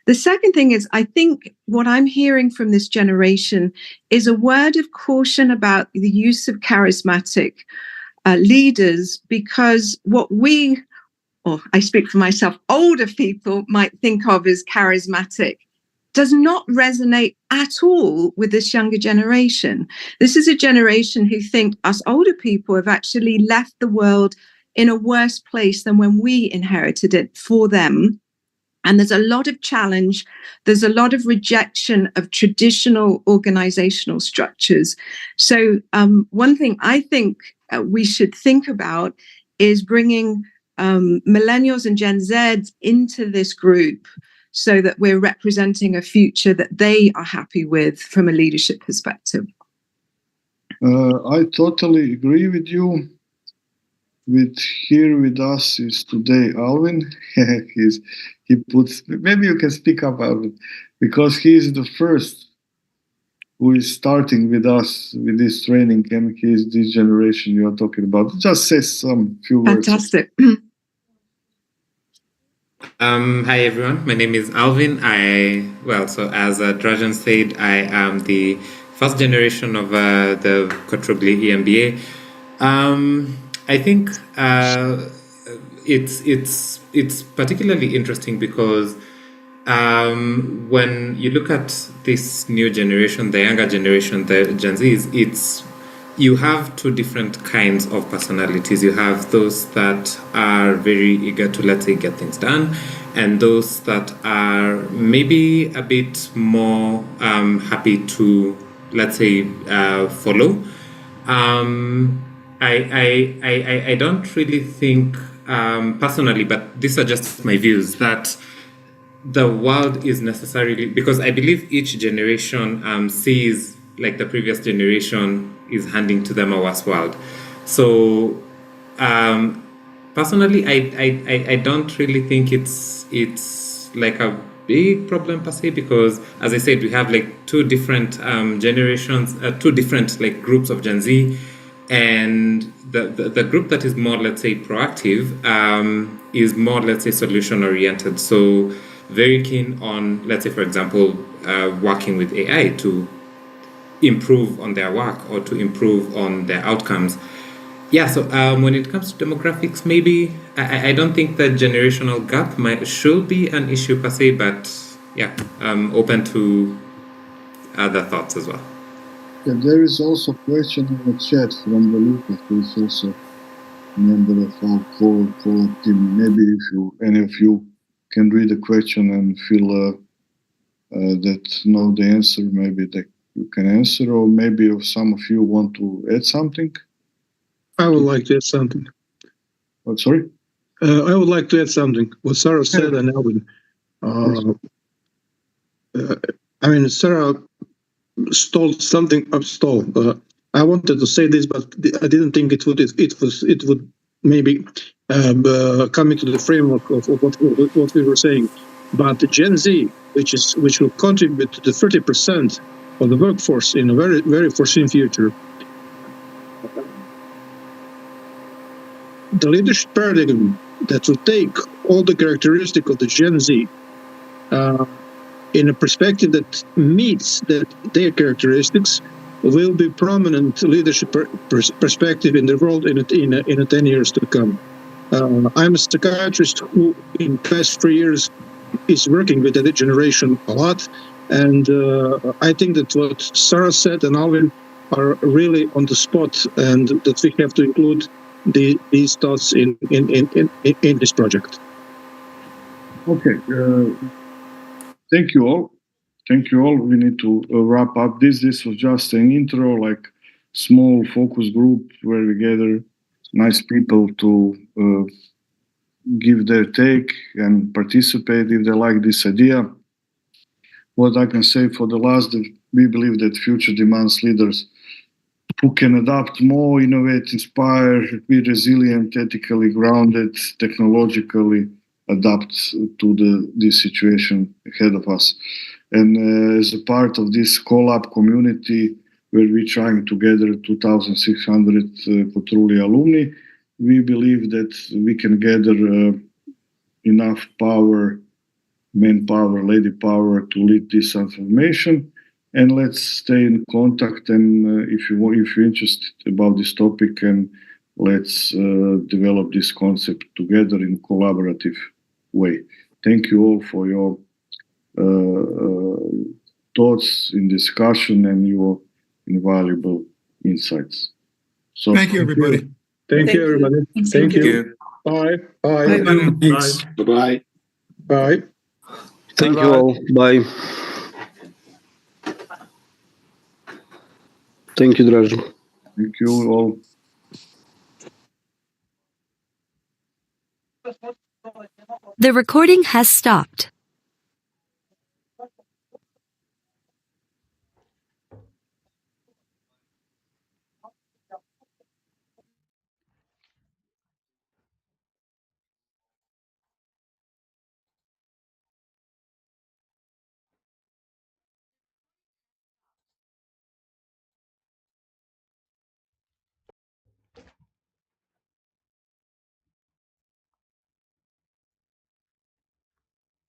The second thing is, I think what I'm hearing from this generation is a word of caution about the use of charismatic leaders, because what we, or I speak for myself, older people might think of as charismatic does not resonate at all with this younger generation. This is a generation who think us older people have actually left the world in a worse place than when we inherited it for them. And there's a lot of challenge. There's a lot of rejection of traditional organizational structures. So one thing I think we should think about is bringing millennials and Gen Z into this group, so that we're representing a future that they are happy with from a leadership perspective. I totally agree with you. Here with us is today Alvin. He puts, maybe you can speak up, Alvin, because he is the first who is starting with us with this training, and he is this generation you are talking about. Just say some few words. Fantastic. Hi everyone, my name is Alvin. So as Dražen said, I am the first generation of the Kotrogli EMBA. I think it's particularly interesting because when you look at this new generation, the younger generation, the Gen Zs, you have two different kinds of personalities. You have those that are very eager to, let's say, get things done, and those that are maybe a bit more happy to, let's say, follow. I don't really think personally, but these are just my views, that the world is necessarily, because I believe each generation sees like the previous generation is handing to them a worse world. So personally, I don't really think it's like a big problem per se, because as I said, we have like two different generations, two different like groups of Gen Z, and the group that is more, let's say, proactive is more, let's say, solution oriented. So very keen on, let's say, for example, working with AI to improve on their work or to improve on their outcomes. Yeah, so when it comes to demographics, maybe I don't think the generational gap should be an issue per se, but yeah, I'm open to other thoughts as well. Yeah, there is also a question in the chat from the Lucas, who is also a member of our core team. Maybe if any of you can read the question and feel that know the answer, maybe that you can answer, or maybe if some of you want to add something. I would like to add something. What, sorry? I would like to add something. What Sarah said and Alvin. I mean, Sarah stole something up. I wanted to say this, but I didn't think it would maybe come into the framework of what we were saying. But the Gen Z, which will contribute to the 30% of the workforce in a very, very foreseen future, the leadership paradigm that will take all the characteristics of the Gen Z in a perspective that meets their characteristics will be prominent leadership perspective in the world in 10 years to come. I'm a psychiatrist who in the past 3 years is working with that generation a lot, and I think that what Sarah said and Alvin are really on the spot, and that we have to include these thoughts in this project. Okay. Thank you all. Thank you all. We need to wrap up this. This was just an intro, like small focus group where we gather nice people to give their take and participate if they like this idea. What I can say for the last, we believe that future demands leaders who can adapt more, innovate, inspire, be resilient, ethically grounded, technologically adapt to this situation ahead of us. And as a part of this collab community, where we're trying to gather 2,600 Kotrogli alumni, we believe that we can gather enough power, manpower, lady power to lead this transformation. And let's stay in contact. And if you're interested about this topic, and let's develop this concept together in a collaborative way. Thank you all for your thoughts in discussion and your invaluable insights. So thank you, everybody. Thank you, everybody. Thank you. Bye. Bye. Thanks. Bye. Bye. Thank you all. Bye. Thank you, Dražen. Thank you all. The recording has stopped.